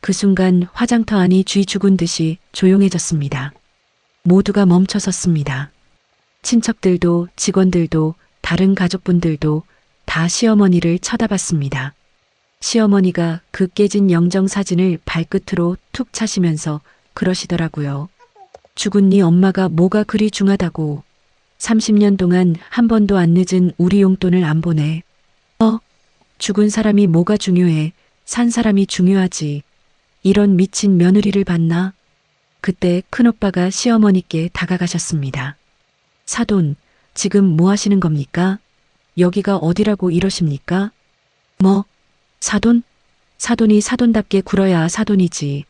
그 순간 화장터 안이 쥐 죽은 듯이 조용해졌습니다. 모두가 멈춰섰습니다. 친척들도 직원들도 다른 가족분들도 다 시어머니를 쳐다봤습니다. 시어머니가 그 깨진 영정 사진을 발끝으로 툭 차시면서 그러시더라고요. 죽은 네 엄마가 뭐가 그리 중하다고. 30년 동안 한 번도 안 늦은 우리 용돈을 안 보내. 죽은 사람이 뭐가 중요해. 산 사람이 중요하지. 이런 미친 며느리를 봤나? 그때 큰오빠가 시어머니께 다가가셨습니다. 사돈, 지금 뭐 하시는 겁니까? 여기가 어디라고 이러십니까? 뭐? 사돈? 사돈이 사돈답게 굴어야 사돈이지.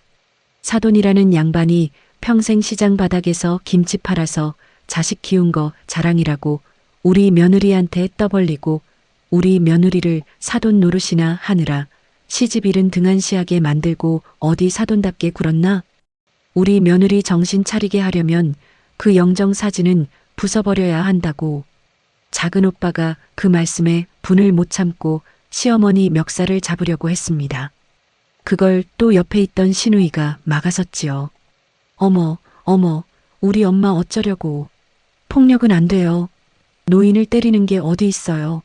사돈이라는 양반이 평생 시장 바닥에서 김치 팔아서 자식 키운 거 자랑이라고 우리 며느리한테 떠벌리고 우리 며느리를 사돈 노릇이나 하느라 시집 잃은 등한시하게 만들고 어디 사돈답게 굴었나? 우리 며느리 정신 차리게 하려면 그 영정 사진은 부숴버려야 한다고. 작은 오빠가 그 말씀에 분을 못 참고 시어머니 멱살을 잡으려고 했습니다. 그걸 또 옆에 있던 시누이가 막아섰지요. 어머, 어머, 우리 엄마 어쩌려고. 폭력은 안 돼요. 노인을 때리는 게 어디 있어요.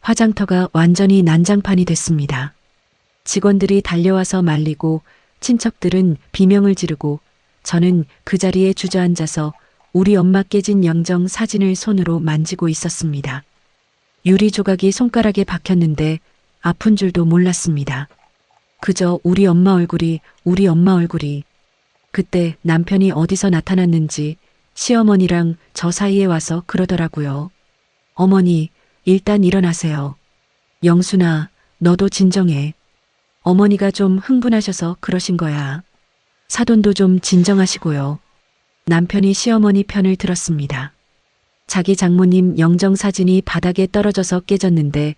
화장터가 완전히 난장판이 됐습니다. 직원들이 달려와서 말리고 친척들은 비명을 지르고 저는 그 자리에 주저앉아서 우리 엄마 깨진 영정 사진을 손으로 만지고 있었습니다. 유리 조각이 손가락에 박혔는데 아픈 줄도 몰랐습니다. 그저 우리 엄마 얼굴이. 그때 남편이 어디서 나타났는지 시어머니랑 저 사이에 와서 그러더라고요. 어머니, 일단 일어나세요. 영순아, 너도 진정해. 어머니가 좀 흥분하셔서 그러신 거야. 사돈도 좀 진정하시고요. 남편이 시어머니 편을 들었습니다. 자기 장모님 영정 사진이 바닥에 떨어져서 깨졌는데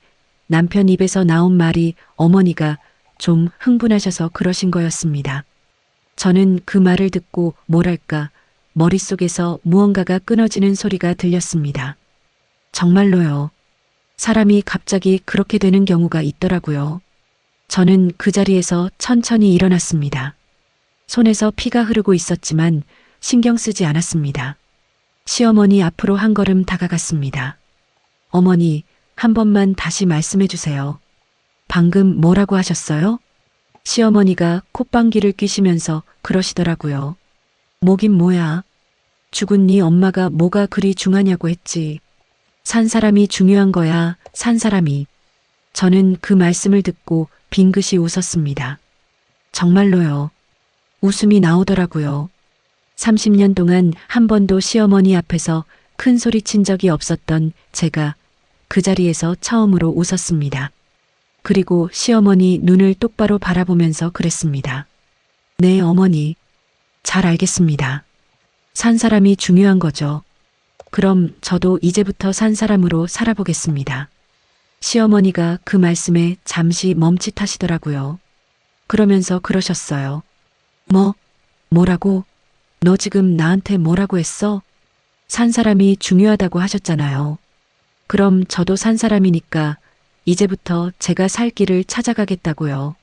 남편 입에서 나온 말이 어머니가 좀 흥분하셔서 그러신 거였습니다. 저는 그 말을 듣고 뭐랄까 머릿속에서 무언가가 끊어지는 소리가 들렸습니다. 정말로요. 사람이 갑자기 그렇게 되는 경우가 있더라고요. 저는 그 자리에서 천천히 일어났습니다. 손에서 피가 흐르고 있었지만 신경 쓰지 않았습니다. 시어머니 앞으로 한 걸음 다가갔습니다. 어머니, 한 번만 다시 말씀해 주세요. 방금 뭐라고 하셨어요? 시어머니가 콧방귀를 뀌시면서 그러시더라고요. 뭐긴 뭐야. 죽은 네 엄마가 뭐가 그리 중하냐고 했지. 산 사람이 중요한 거야, 산 사람이. 저는 그 말씀을 듣고 빙긋이 웃었습니다. 정말로요. 웃음이 나오더라고요. 30년 동안 한 번도 시어머니 앞에서 큰 소리 친 적이 없었던 제가 그 자리에서 처음으로 웃었습니다. 그리고 시어머니 눈을 똑바로 바라보면서 그랬습니다. 네, 어머니. 잘 알겠습니다. 산 사람이 중요한 거죠. 그럼 저도 이제부터 산 사람으로 살아보겠습니다. 시어머니가 그 말씀에 잠시 멈칫하시더라고요. 그러면서 그러셨어요. 뭐라고? 너 지금 나한테 뭐라고 했어? 산 사람이 중요하다고 하셨잖아요. 그럼 저도 산 사람이니까 이제부터 제가 살 길을 찾아가겠다고요.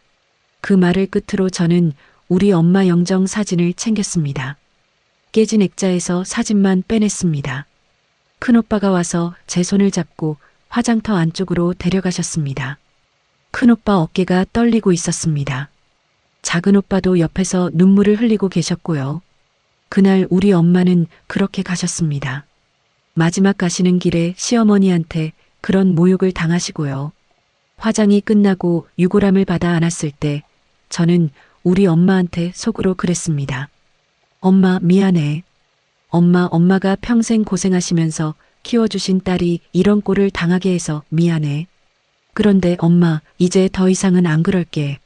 그 말을 끝으로 저는 우리 엄마 영정 사진을 챙겼습니다. 깨진 액자에서 사진만 빼냈습니다. 큰오빠가 와서 제 손을 잡고 화장터 안쪽으로 데려가셨습니다. 큰오빠 어깨가 떨리고 있었습니다. 작은 오빠도 옆에서 눈물을 흘리고 계셨고요. 그날 우리 엄마는 그렇게 가셨습니다. 마지막 가시는 길에 시어머니한테 그런 모욕을 당하시고요. 화장이 끝나고 유골함을 받아 안았을 때 저는 우리 엄마한테 속으로 그랬습니다. 엄마 미안해. 엄마가 평생 고생하시면서 키워주신 딸이 이런 꼴을 당하게 해서 미안해. 그런데 엄마, 이제 더 이상은 안 그럴게.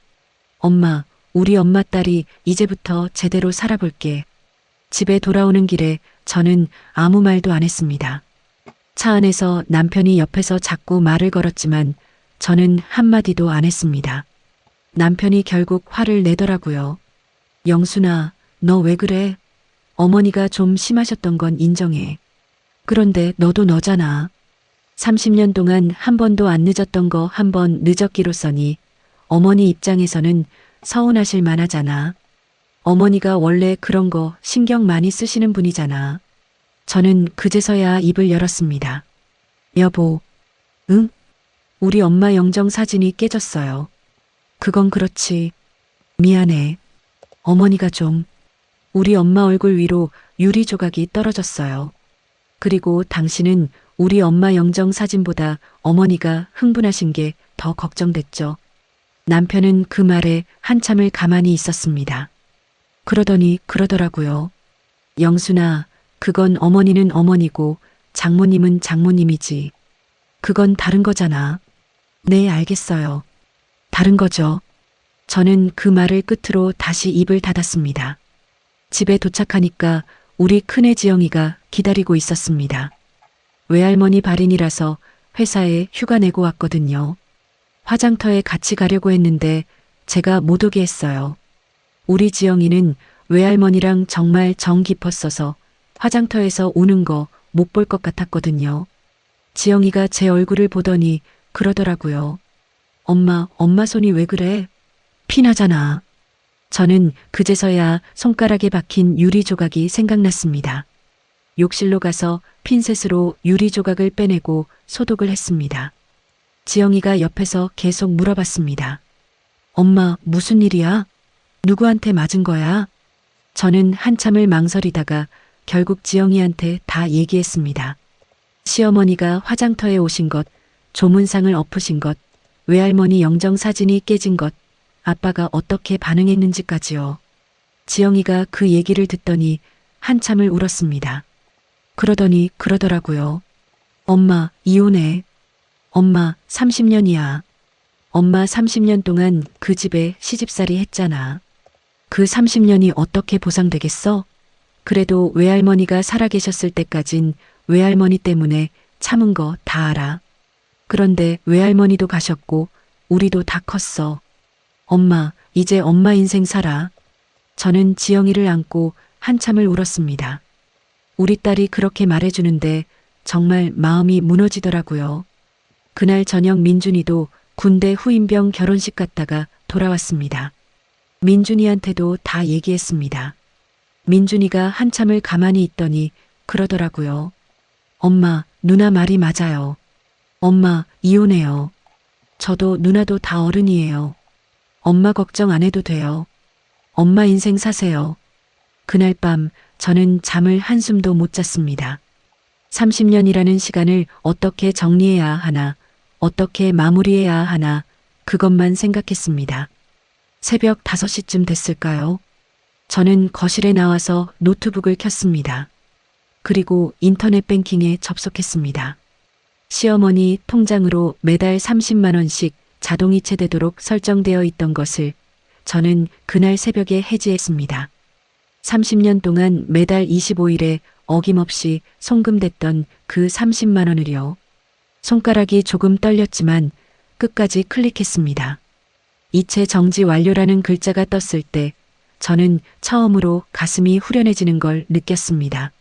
엄마, 우리 엄마 딸이 이제부터 제대로 살아볼게. 집에 돌아오는 길에 저는 아무 말도 안 했습니다. 차 안에서 남편이 옆에서 자꾸 말을 걸었지만 저는 한마디도 안 했습니다. 남편이 결국 화를 내더라고요. 영순아, 너 왜 그래? 어머니가 좀 심하셨던 건 인정해. 그런데 너도 너잖아. 30년 동안 한 번도 안 늦었던 거 한 번 늦었기로써니 어머니 입장에서는 서운하실 만하잖아. 어머니가 원래 그런 거 신경 많이 쓰시는 분이잖아. 저는 그제서야 입을 열었습니다. 여보, 응? 우리 엄마 영정 사진이 깨졌어요. 그건 그렇지. 미안해. 어머니가 좀. 우리 엄마 얼굴 위로 유리 조각이 떨어졌어요. 그리고 당신은 우리 엄마 영정 사진보다 어머니가 흥분하신 게 더 걱정됐죠. 남편은 그 말에 한참을 가만히 있었습니다. 그러더니 그러더라고요. 영순아, 그건 어머니는 어머니고 장모님은 장모님이지. 그건 다른 거잖아. 네, 알겠어요. 다른 거죠. 저는 그 말을 끝으로 다시 입을 닫았습니다. 집에 도착하니까 우리 큰애 지영이가 기다리고 있었습니다. 외할머니 발인이라서 회사에 휴가 내고 왔거든요. 화장터에 같이 가려고 했는데 제가 못 오게 했어요. 우리 지영이는 외할머니랑 정말 정 깊었어서 화장터에서 오는 거 못 볼 것 같았거든요. 지영이가 제 얼굴을 보더니 그러더라고요. 엄마 손이 왜 그래? 피나잖아. 저는 그제서야 손가락에 박힌 유리 조각이 생각났습니다. 욕실로 가서 핀셋으로 유리 조각을 빼내고 소독을 했습니다. 지영이가 옆에서 계속 물어봤습니다. 엄마, 무슨 일이야? 누구한테 맞은 거야? 저는 한참을 망설이다가 결국 지영이한테 다 얘기했습니다. 시어머니가 화장터에 오신 것, 조문상을 엎으신 것, 외할머니 영정 사진이 깨진 것, 아빠가 어떻게 반응했는지까지요. 지영이가 그 얘기를 듣더니 한참을 울었습니다. 그러더니 그러더라고요. 엄마, 이혼해. 엄마, 30년이야. 엄마 30년 동안 그 집에 시집살이 했잖아. 그 30년이 어떻게 보상되겠어? 그래도 외할머니가 살아계셨을 때까진 외할머니 때문에 참은 거 다 알아. 그런데 외할머니도 가셨고 우리도 다 컸어. 엄마, 이제 엄마 인생 살아. 저는 지영이를 안고 한참을 울었습니다. 우리 딸이 그렇게 말해주는데 정말 마음이 무너지더라고요. 그날 저녁 민준이도 군대 후임병 결혼식 갔다가 돌아왔습니다. 민준이한테도 다 얘기했습니다. 민준이가 한참을 가만히 있더니 그러더라고요. 엄마, 누나 말이 맞아요. 엄마, 이혼해요. 저도 누나도 다 어른이에요. 엄마 걱정 안 해도 돼요. 엄마 인생 사세요. 그날 밤 저는 잠을 한숨도 못 잤습니다. 30년이라는 시간을 어떻게 정리해야 하나, 어떻게 마무리해야 하나, 그것만 생각했습니다. 새벽 5시쯤 됐을까요? 저는 거실에 나와서 노트북을 켰습니다. 그리고 인터넷 뱅킹에 접속했습니다. 시어머니 통장으로 매달 30만 원씩 자동이체되도록 설정되어 있던 것을 저는 그날 새벽에 해지했습니다. 30년 동안 매달 25일에 어김없이 송금됐던 그 30만 원을요. 손가락이 조금 떨렸지만 끝까지 클릭했습니다. 이체 정지 완료라는 글자가 떴을 때 저는 처음으로 가슴이 후련해지는 걸 느꼈습니다.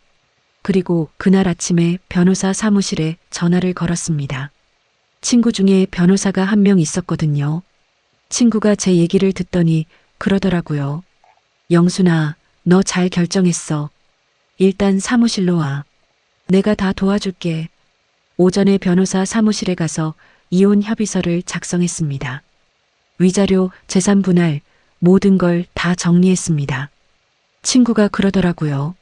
그리고 그날 아침에 변호사 사무실에 전화를 걸었습니다. 친구 중에 변호사가 한 명 있었거든요. 친구가 제 얘기를 듣더니 그러더라고요. 영순아, 너 잘 결정했어. 일단 사무실로 와. 내가 다 도와줄게. 오전에 변호사 사무실에 가서 이혼 협의서를 작성했습니다. 위자료, 재산 분할, 모든 걸 다 정리했습니다. 친구가 그러더라고요.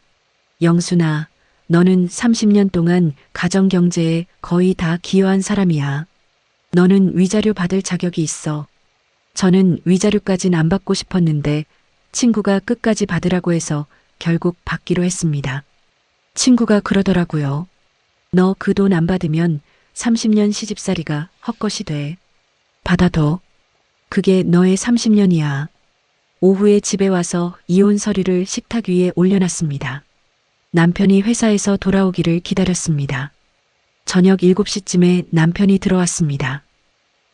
영순아, 너는 30년 동안 가정 경제에 거의 다 기여한 사람이야. 너는 위자료 받을 자격이 있어. 저는 위자료까진 안 받고 싶었는데 친구가 끝까지 받으라고 해서 결국 받기로 했습니다. 친구가 그러더라고요. 너 그 돈 안 받으면 30년 시집살이가 헛것이 돼. 받아둬. 그게 너의 30년이야. 오후에 집에 와서 이혼 서류를 식탁 위에 올려놨습니다. 남편이 회사에서 돌아오기를 기다렸습니다. 저녁 7시쯤에 남편이 들어왔습니다.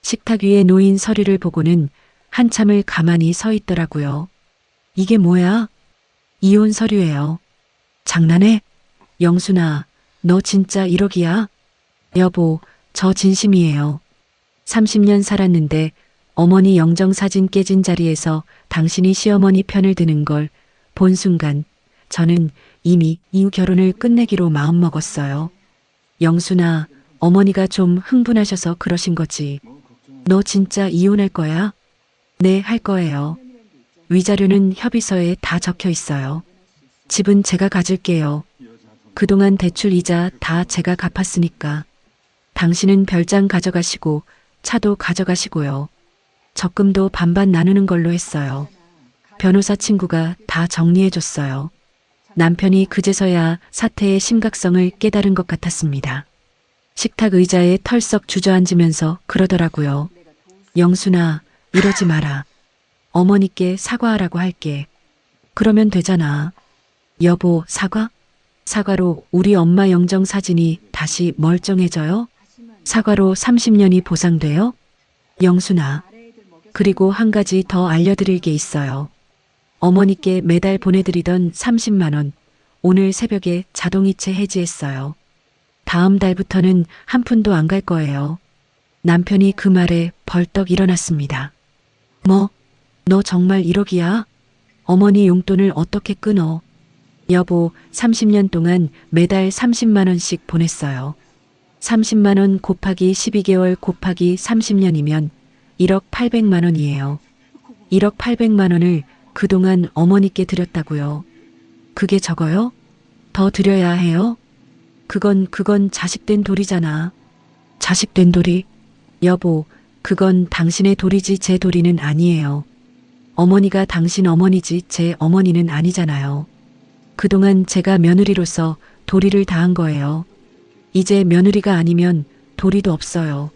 식탁 위에 놓인 서류를 보고는 한참을 가만히 서 있더라고요. 이게 뭐야? 이혼 서류예요. 장난해? 영순아, 너 진짜 1억이야? 여보, 저 진심이에요. 30년 살았는데 어머니 영정사진 깨진 자리에서 당신이 시어머니 편을 드는 걸 본 순간 저는 이미 이후 결혼을 끝내기로 마음먹었어요. 영순아, 어머니가 좀 흥분하셔서 그러신 거지. 너 진짜 이혼할 거야? 네, 할 거예요. 위자료는 협의서에 다 적혀 있어요. 집은 제가 가질게요. 그동안 대출 이자 다 제가 갚았으니까. 당신은 별장 가져가시고 차도 가져가시고요. 적금도 반반 나누는 걸로 했어요. 변호사 친구가 다 정리해줬어요. 남편이 그제서야 사태의 심각성을 깨달은 것 같았습니다. 식탁 의자에 털썩 주저앉으면서 그러더라고요. 영순아, 이러지 마라. 어머니께 사과하라고 할게. 그러면 되잖아. 여보, 사과? 사과로 우리 엄마 영정 사진이 다시 멀쩡해져요? 사과로 30년이 보상돼요? 영순아. 그리고 한 가지 더 알려드릴 게 있어요. 어머니께 매달 보내드리던 30만 원, 오늘 새벽에 자동이체 해지했어요. 다음 달부터는 한 푼도 안 갈 거예요. 남편이 그 말에 벌떡 일어났습니다. 뭐? 너 정말 1억이야? 어머니 용돈을 어떻게 끊어? 여보, 30년 동안 매달 30만 원씩 보냈어요. 30만 원 곱하기 12개월 곱하기 30년이면 1억 800만 원이에요. 1억 800만 원을 그동안 어머니께 드렸다고요. 그게 적어요? 더 드려야 해요? 그건 자식된 돌이잖아. 자식된 돌이? 여보, 그건 당신의 돌이지 제 돌이는 아니에요. 어머니가 당신 어머니지 제 어머니는 아니잖아요. 그동안 제가 며느리로서 도리를 다한 거예요. 이제 며느리가 아니면 도리도 없어요.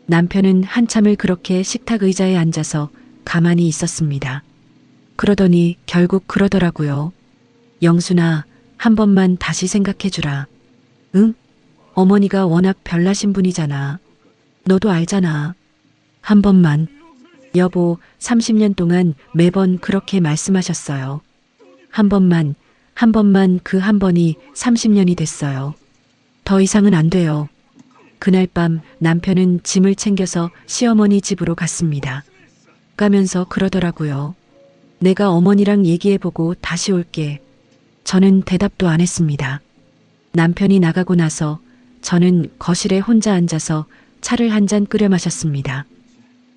남편은 한참을 그렇게 식탁 의자에 앉아서 가만히 있었습니다. 그러더니 결국 그러더라고요. 영순아, 한 번만 다시 생각해주라. 응? 어머니가 워낙 별나신 분이잖아. 너도 알잖아. 한 번만. 여보, 30년 동안 매번 그렇게 말씀하셨어요. 한 번만 그 한 번이 30년이 됐어요. 더 이상은 안 돼요. 그날 밤 남편은 짐을 챙겨서 시어머니 집으로 갔습니다. 가면서 그러더라고요. 내가 어머니랑 얘기해보고 다시 올게. 저는 대답도 안 했습니다. 남편이 나가고 나서 저는 거실에 혼자 앉아서 차를 한 잔 끓여 마셨습니다.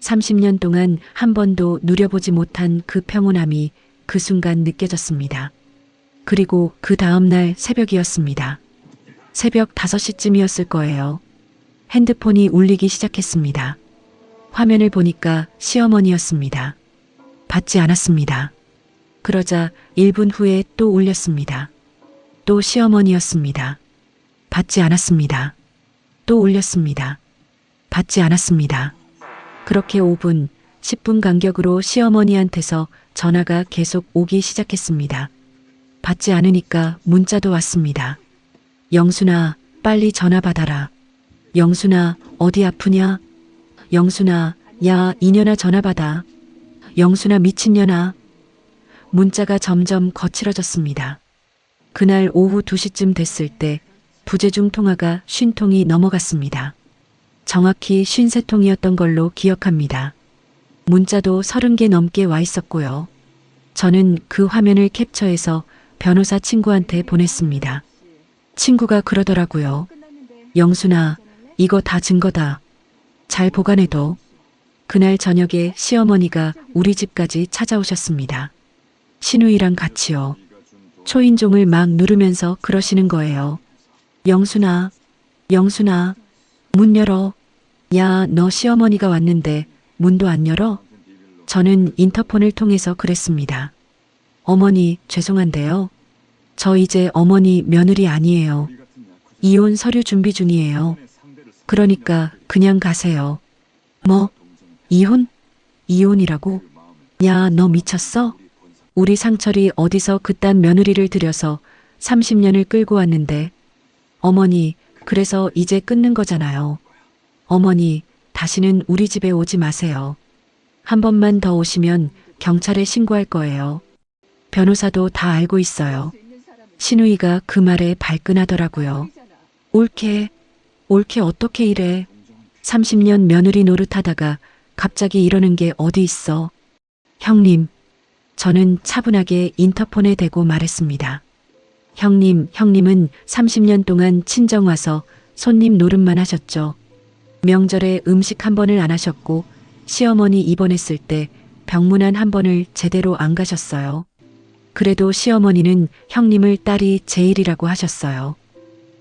30년 동안 한 번도 누려보지 못한 그 평온함이 그 순간 느껴졌습니다. 그리고 그 다음날 새벽이었습니다. 새벽 5시쯤이었을 거예요. 핸드폰이 울리기 시작했습니다. 화면을 보니까 시어머니였습니다. 받지 않았습니다. 그러자 1분 후에 또 울렸습니다. 또 시어머니였습니다. 받지 않았습니다. 또 울렸습니다. 받지 않았습니다. 그렇게 5분, 10분 간격으로 시어머니한테서 전화가 계속 오기 시작했습니다. 받지 않으니까 문자도 왔습니다. 영순아, 빨리 전화 받아라. 영순아, 어디 아프냐? 영순아, 야, 이년아 전화 받아. 영순아, 미친년아. 문자가 점점 거칠어졌습니다. 그날 오후 2시쯤 됐을 때 부재중 통화가 50통이 넘어갔습니다. 정확히 53통이었던 걸로 기억합니다. 문자도 30개 넘게 와 있었고요. 저는 그 화면을 캡처해서 변호사 친구한테 보냈습니다. 친구가 그러더라고요. 영순아, 이거 다 증거다. 잘 보관해둬. 그날 저녁에 시어머니가 우리 집까지 찾아오셨습니다. 신우이랑 같이요. 초인종을 막 누르면서 그러시는 거예요. 영순아, 영순아, 문 열어. 야, 너 시어머니가 왔는데 문도 안 열어? 저는 인터폰을 통해서 그랬습니다. 어머니, 죄송한데요. 저 이제 어머니 며느리 아니에요. 이혼 서류 준비 중이에요. 그러니까 그냥 가세요. 뭐? 이혼? 이혼이라고? 야, 너 미쳤어? 우리 상철이 어디서 그딴 며느리를 들여서 30년을 끌고 왔는데. 어머니, 그래서 이제 끊는 거잖아요. 어머니, 다시는 우리 집에 오지 마세요. 한 번만 더 오시면 경찰에 신고할 거예요. 변호사도 다 알고 있어요. 신우이가 그 말에 발끈하더라고요. 옳게 어떻게 이래. 30년 며느리 노릇하다가 갑자기 이러는 게 어디 있어. 형님, 저는 차분하게 인터폰에 대고 말했습니다. 형님은 30년 동안 친정 와서 손님 노릇만 하셨죠. 명절에 음식 한 번을 안 하셨고 시어머니 입원했을 때 병문안 한 번을 제대로 안 가셨어요. 그래도 시어머니는 형님을 딸이 제일이라고 하셨어요.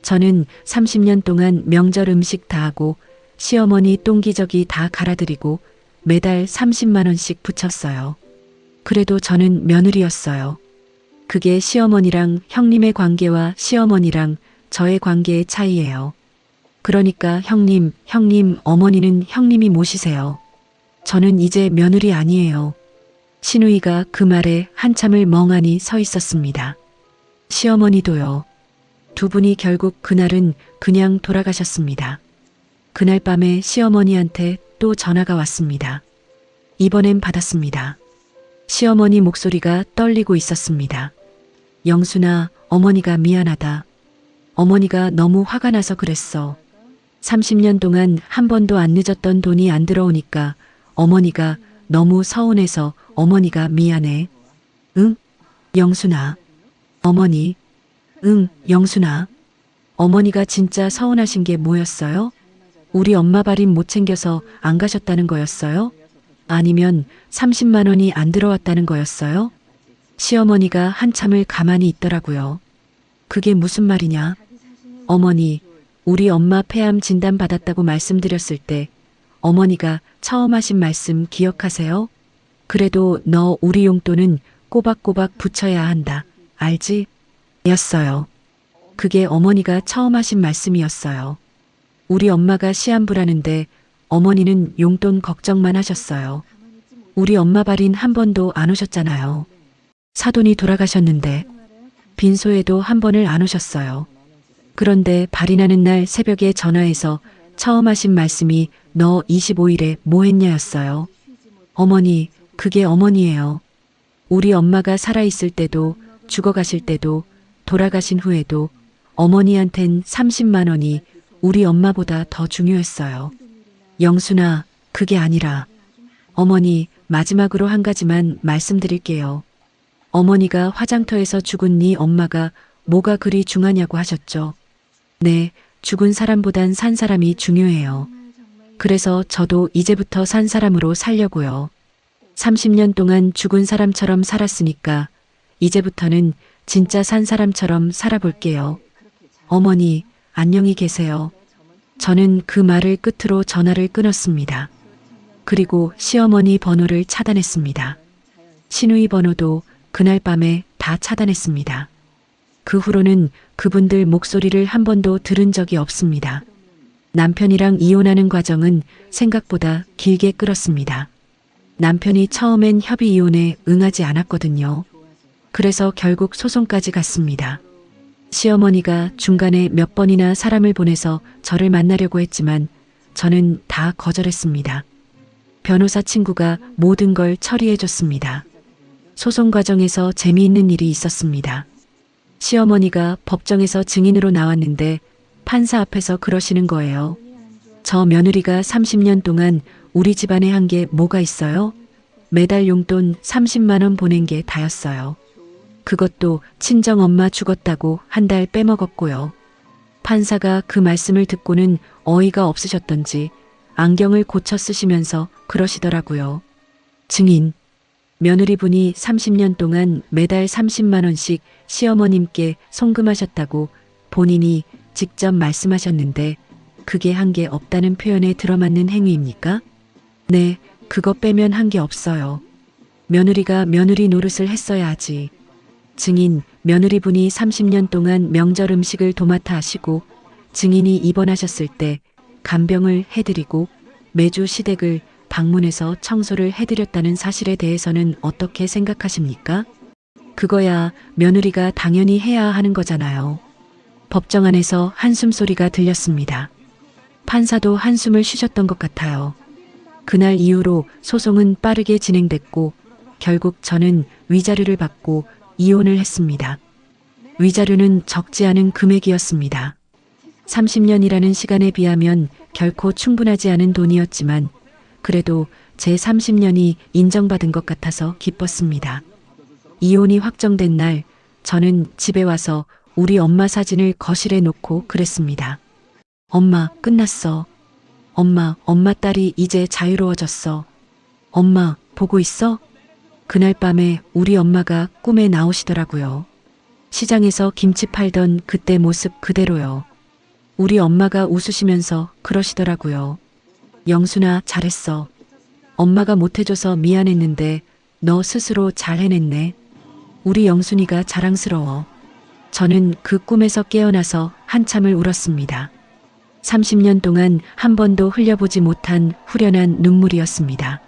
저는 30년 동안 명절 음식 다 하고 시어머니 똥기저귀 다 갈아드리고 매달 30만 원씩 붙였어요. 그래도 저는 며느리였어요. 그게 시어머니랑 형님의 관계와 시어머니랑 저의 관계의 차이예요. 그러니까 형님, 어머니는 형님이 모시세요. 저는 이제 며느리 아니에요. 신우이가 그 말에 한참을 멍하니 서 있었습니다. 시어머니도요. 두 분이 결국 그날은 그냥 돌아가셨습니다. 그날 밤에 시어머니한테 또 전화가 왔습니다. 이번엔 받았습니다. 시어머니 목소리가 떨리고 있었습니다. 영순아, 어머니가 미안하다. 어머니가 너무 화가 나서 그랬어. 30년 동안 한 번도 안 늦었던 돈이 안 들어오니까 어머니가 너무 서운해서 어머니가 미안해. 응? 영순아. 어머니. 응, 영순아. 어머니가 진짜 서운하신 게 뭐였어요? 우리 엄마 발인 못 챙겨서 안 가셨다는 거였어요? 아니면 30만 원이 안 들어왔다는 거였어요? 시어머니가 한참을 가만히 있더라고요. 그게 무슨 말이냐? 어머니, 우리 엄마 폐암 진단 받았다고 말씀드렸을 때 어머니가 처음 하신 말씀 기억하세요? 그래도 너 우리 용돈은 꼬박꼬박 붙여야 한다. 알지? 였어요. 그게 어머니가 처음 하신 말씀이었어요. 우리 엄마가 시한부라는데 어머니는 용돈 걱정만 하셨어요. 우리 엄마 발인 한 번도 안 오셨잖아요. 사돈이 돌아가셨는데 빈소에도 한 번을 안 오셨어요. 그런데 발인하는 날 새벽에 전화해서 처음 하신 말씀이 너 25일에 뭐 했냐였어요. 어머니, 그게 어머니예요. 우리 엄마가 살아있을 때도 죽어가실 때도 돌아가신 후에도 어머니한텐 30만 원이 우리 엄마보다 더 중요했어요. 영순아, 그게 아니라 어머니, 마지막으로 한 가지만 말씀드릴게요. 어머니가 화장터에서 죽은 네 엄마가 뭐가 그리 중하냐고 하셨죠. 네, 죽은 사람보단 산 사람이 중요해요. 그래서 저도 이제부터 산 사람으로 살려고요. 30년 동안 죽은 사람처럼 살았으니까 이제부터는 진짜 산 사람처럼 살아볼게요. 어머니, 안녕히 계세요. 저는 그 말을 끝으로 전화를 끊었습니다. 그리고 시어머니 번호를 차단했습니다. 시누이 번호도 그날 밤에 다 차단했습니다. 그 후로는 그분들 목소리를 한 번도 들은 적이 없습니다. 남편이랑 이혼하는 과정은 생각보다 길게 끌었습니다. 남편이 처음엔 협의 이혼에 응하지 않았거든요. 그래서 결국 소송까지 갔습니다. 시어머니가 중간에 몇 번이나 사람을 보내서 저를 만나려고 했지만 저는 다 거절했습니다. 변호사 친구가 모든 걸 처리해줬습니다. 소송 과정에서 재미있는 일이 있었습니다. 시어머니가 법정에서 증인으로 나왔는데 판사 앞에서 그러시는 거예요. 저 며느리가 30년 동안 우리 집안에 한 게 뭐가 있어요? 매달 용돈 30만 원 보낸 게 다였어요. 그것도 친정엄마 죽었다고 한 달 빼먹었고요. 판사가 그 말씀을 듣고는 어이가 없으셨던지 안경을 고쳐 쓰시면서 그러시더라고요. 증인, 며느리분이 30년 동안 매달 30만 원씩 시어머님께 송금하셨다고 본인이 직접 말씀하셨는데 그게 한 게 없다는 표현에 들어맞는 행위입니까? 네, 그거 빼면 한 게 없어요. 며느리가 며느리 노릇을 했어야 하지. 증인, 며느리분이 30년 동안 명절 음식을 도맡아 하시고 증인이 입원하셨을 때 간병을 해드리고 매주 시댁을 방문해서 청소를 해드렸다는 사실에 대해서는 어떻게 생각하십니까? 그거야 며느리가 당연히 해야 하는 거잖아요. 법정 안에서 한숨 소리가 들렸습니다. 판사도 한숨을 쉬셨던 것 같아요. 그날 이후로 소송은 빠르게 진행됐고 결국 저는 위자료를 받고 이혼을 했습니다. 위자료는 적지 않은 금액이었습니다. 30년이라는 시간에 비하면 결코 충분하지 않은 돈이었지만 그래도 제 30년이 인정받은 것 같아서 기뻤습니다. 이혼이 확정된 날 저는 집에 와서 우리 엄마 사진을 거실에 놓고 그랬습니다. 엄마, 끝났어. 엄마 딸이 이제 자유로워졌어. 엄마, 보고 있어? 그날 밤에 우리 엄마가 꿈에 나오시더라고요. 시장에서 김치 팔던 그때 모습 그대로요. 우리 엄마가 웃으시면서 그러시더라고요. 영순아, 잘했어. 엄마가 못해줘서 미안했는데 너 스스로 잘 해냈네. 우리 영순이가 자랑스러워. 저는 그 꿈에서 깨어나서 한참을 울었습니다. 30년 동안 한 번도 흘려보지 못한 후련한 눈물이었습니다.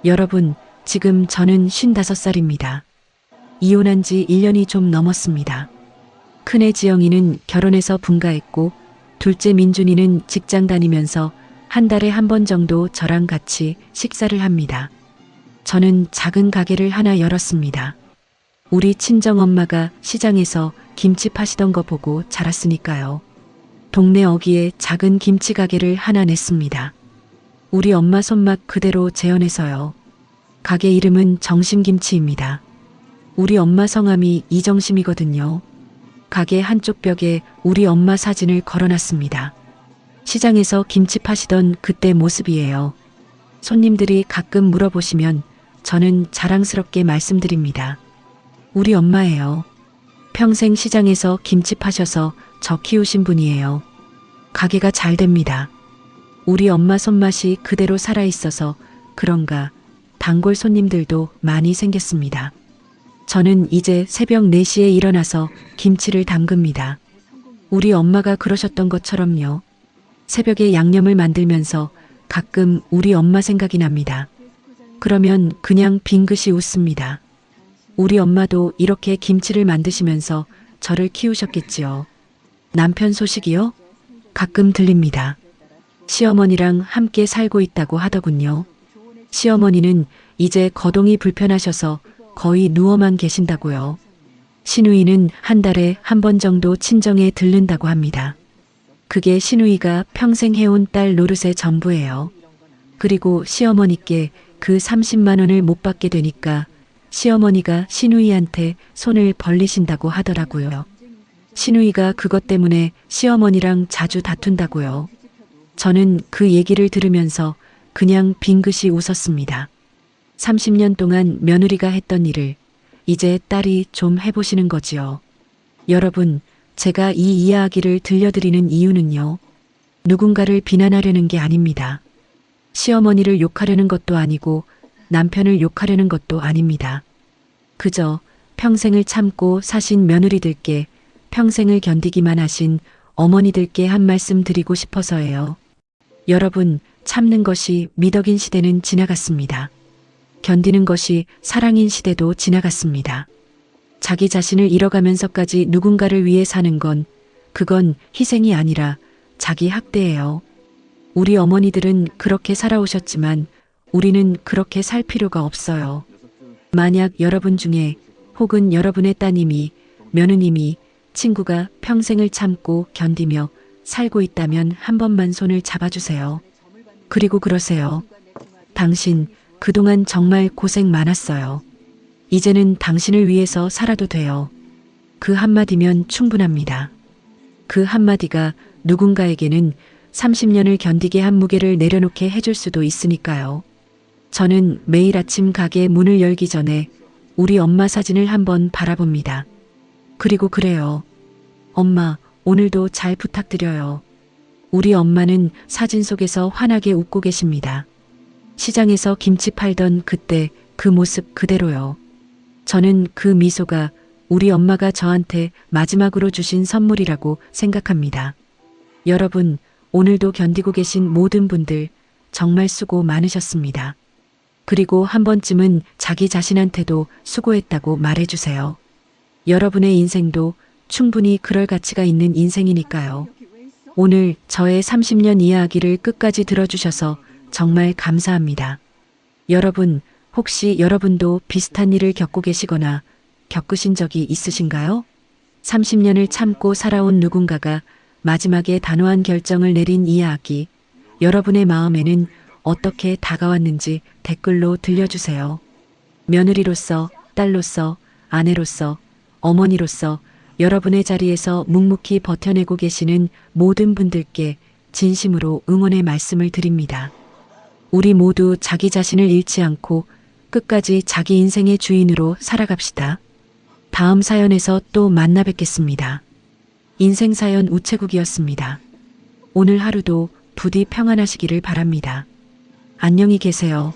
여러분, 지금 저는 55살입니다. 이혼한 지 1년이 좀 넘었습니다. 큰애 지영이는 결혼해서 분가했고 둘째 민준이는 직장 다니면서 한 달에 한 번 정도 저랑 같이 식사를 합니다. 저는 작은 가게를 하나 열었습니다. 우리 친정엄마가 시장에서 김치 파시던 거 보고 자랐으니까요. 동네 어귀에 작은 김치 가게를 하나 냈습니다. 우리 엄마 손맛 그대로 재현해서요. 가게 이름은 정심김치입니다. 우리 엄마 성함이 이정심이거든요. 가게 한쪽 벽에 우리 엄마 사진을 걸어놨습니다. 시장에서 김치 파시던 그때 모습이에요. 손님들이 가끔 물어보시면 저는 자랑스럽게 말씀드립니다. 우리 엄마예요. 평생 시장에서 김치 파셔서 저 키우신 분이에요. 가게가 잘 됩니다. 우리 엄마 손맛이 그대로 살아있어서 그런가 단골 손님들도 많이 생겼습니다. 저는 이제 새벽 4시에 일어나서 김치를 담급니다. 우리 엄마가 그러셨던 것처럼요. 새벽에 양념을 만들면서 가끔 우리 엄마 생각이 납니다. 그러면 그냥 빙긋이 웃습니다. 우리 엄마도 이렇게 김치를 만드시면서 저를 키우셨겠지요. 남편 소식이요? 가끔 들립니다. 시어머니랑 함께 살고 있다고 하더군요. 시어머니는 이제 거동이 불편하셔서 거의 누워만 계신다고요. 시누이는 한 달에 한 번 정도 친정에 들른다고 합니다. 그게 시누이가 평생 해온 딸 노릇의 전부예요. 그리고 시어머니께 그 30만 원을 못 받게 되니까 시어머니가 시누이한테 손을 벌리신다고 하더라고요. 시누이가 그것 때문에 시어머니랑 자주 다툰다고요. 저는 그 얘기를 들으면서 그냥 빙긋이 웃었습니다. 30년 동안 며느리가 했던 일을 이제 딸이 좀 해보시는 거지요. 여러분, 제가 이 이야기를 들려드리는 이유는요. 누군가를 비난하려는 게 아닙니다. 시어머니를 욕하려는 것도 아니고 남편을 욕하려는 것도 아닙니다. 그저 평생을 참고 사신 며느리들께 평생을 견디기만 하신 어머니들께 한 말씀 드리고 싶어서예요. 여러분, 참는 것이 미덕인 시대는 지나갔습니다. 견디는 것이 사랑인 시대도 지나갔습니다. 자기 자신을 잃어가면서까지 누군가를 위해 사는 건 그건 희생이 아니라 자기 학대예요. 우리 어머니들은 그렇게 살아오셨지만 우리는 그렇게 살 필요가 없어요. 만약 여러분 중에 혹은 여러분의 따님이, 며느님이, 친구가 평생을 참고 견디며 살고 있다면 한 번만 손을 잡아주세요. 그리고 그러세요. 당신 그동안 정말 고생 많았어요. 이제는 당신을 위해서 살아도 돼요. 그 한마디면 충분합니다. 그 한마디가 누군가에게는 30년을 견디게 한 무게를 내려놓게 해줄 수도 있으니까요. 저는 매일 아침 가게 문을 열기 전에 우리 엄마 사진을 한번 바라봅니다. 그리고 그래요. 엄마, 오늘도 잘 부탁드려요. 우리 엄마는 사진 속에서 환하게 웃고 계십니다. 시장에서 김치 팔던 그때 그 모습 그대로요. 저는 그 미소가 우리 엄마가 저한테 마지막으로 주신 선물이라고 생각합니다. 여러분, 오늘도 견디고 계신 모든 분들 정말 수고 많으셨습니다. 그리고 한 번쯤은 자기 자신한테도 수고했다고 말해주세요. 여러분의 인생도 충분히 그럴 가치가 있는 인생이니까요. 오늘 저의 30년 이야기를 끝까지 들어주셔서 정말 감사합니다. 여러분, 혹시 여러분도 비슷한 일을 겪고 계시거나 겪으신 적이 있으신가요? 30년을 참고 살아온 누군가가 마지막에 단호한 결정을 내린 이야기, 여러분의 마음에는 어떻게 다가왔는지 댓글로 들려주세요. 며느리로서, 딸로서, 아내로서, 어머니로서 여러분의 자리에서 묵묵히 버텨내고 계시는 모든 분들께 진심으로 응원의 말씀을 드립니다. 우리 모두 자기 자신을 잃지 않고 끝까지 자기 인생의 주인으로 살아갑시다. 다음 사연에서 또 만나 뵙겠습니다. 인생사연 우체국이었습니다. 오늘 하루도 부디 평안하시기를 바랍니다. 안녕히 계세요.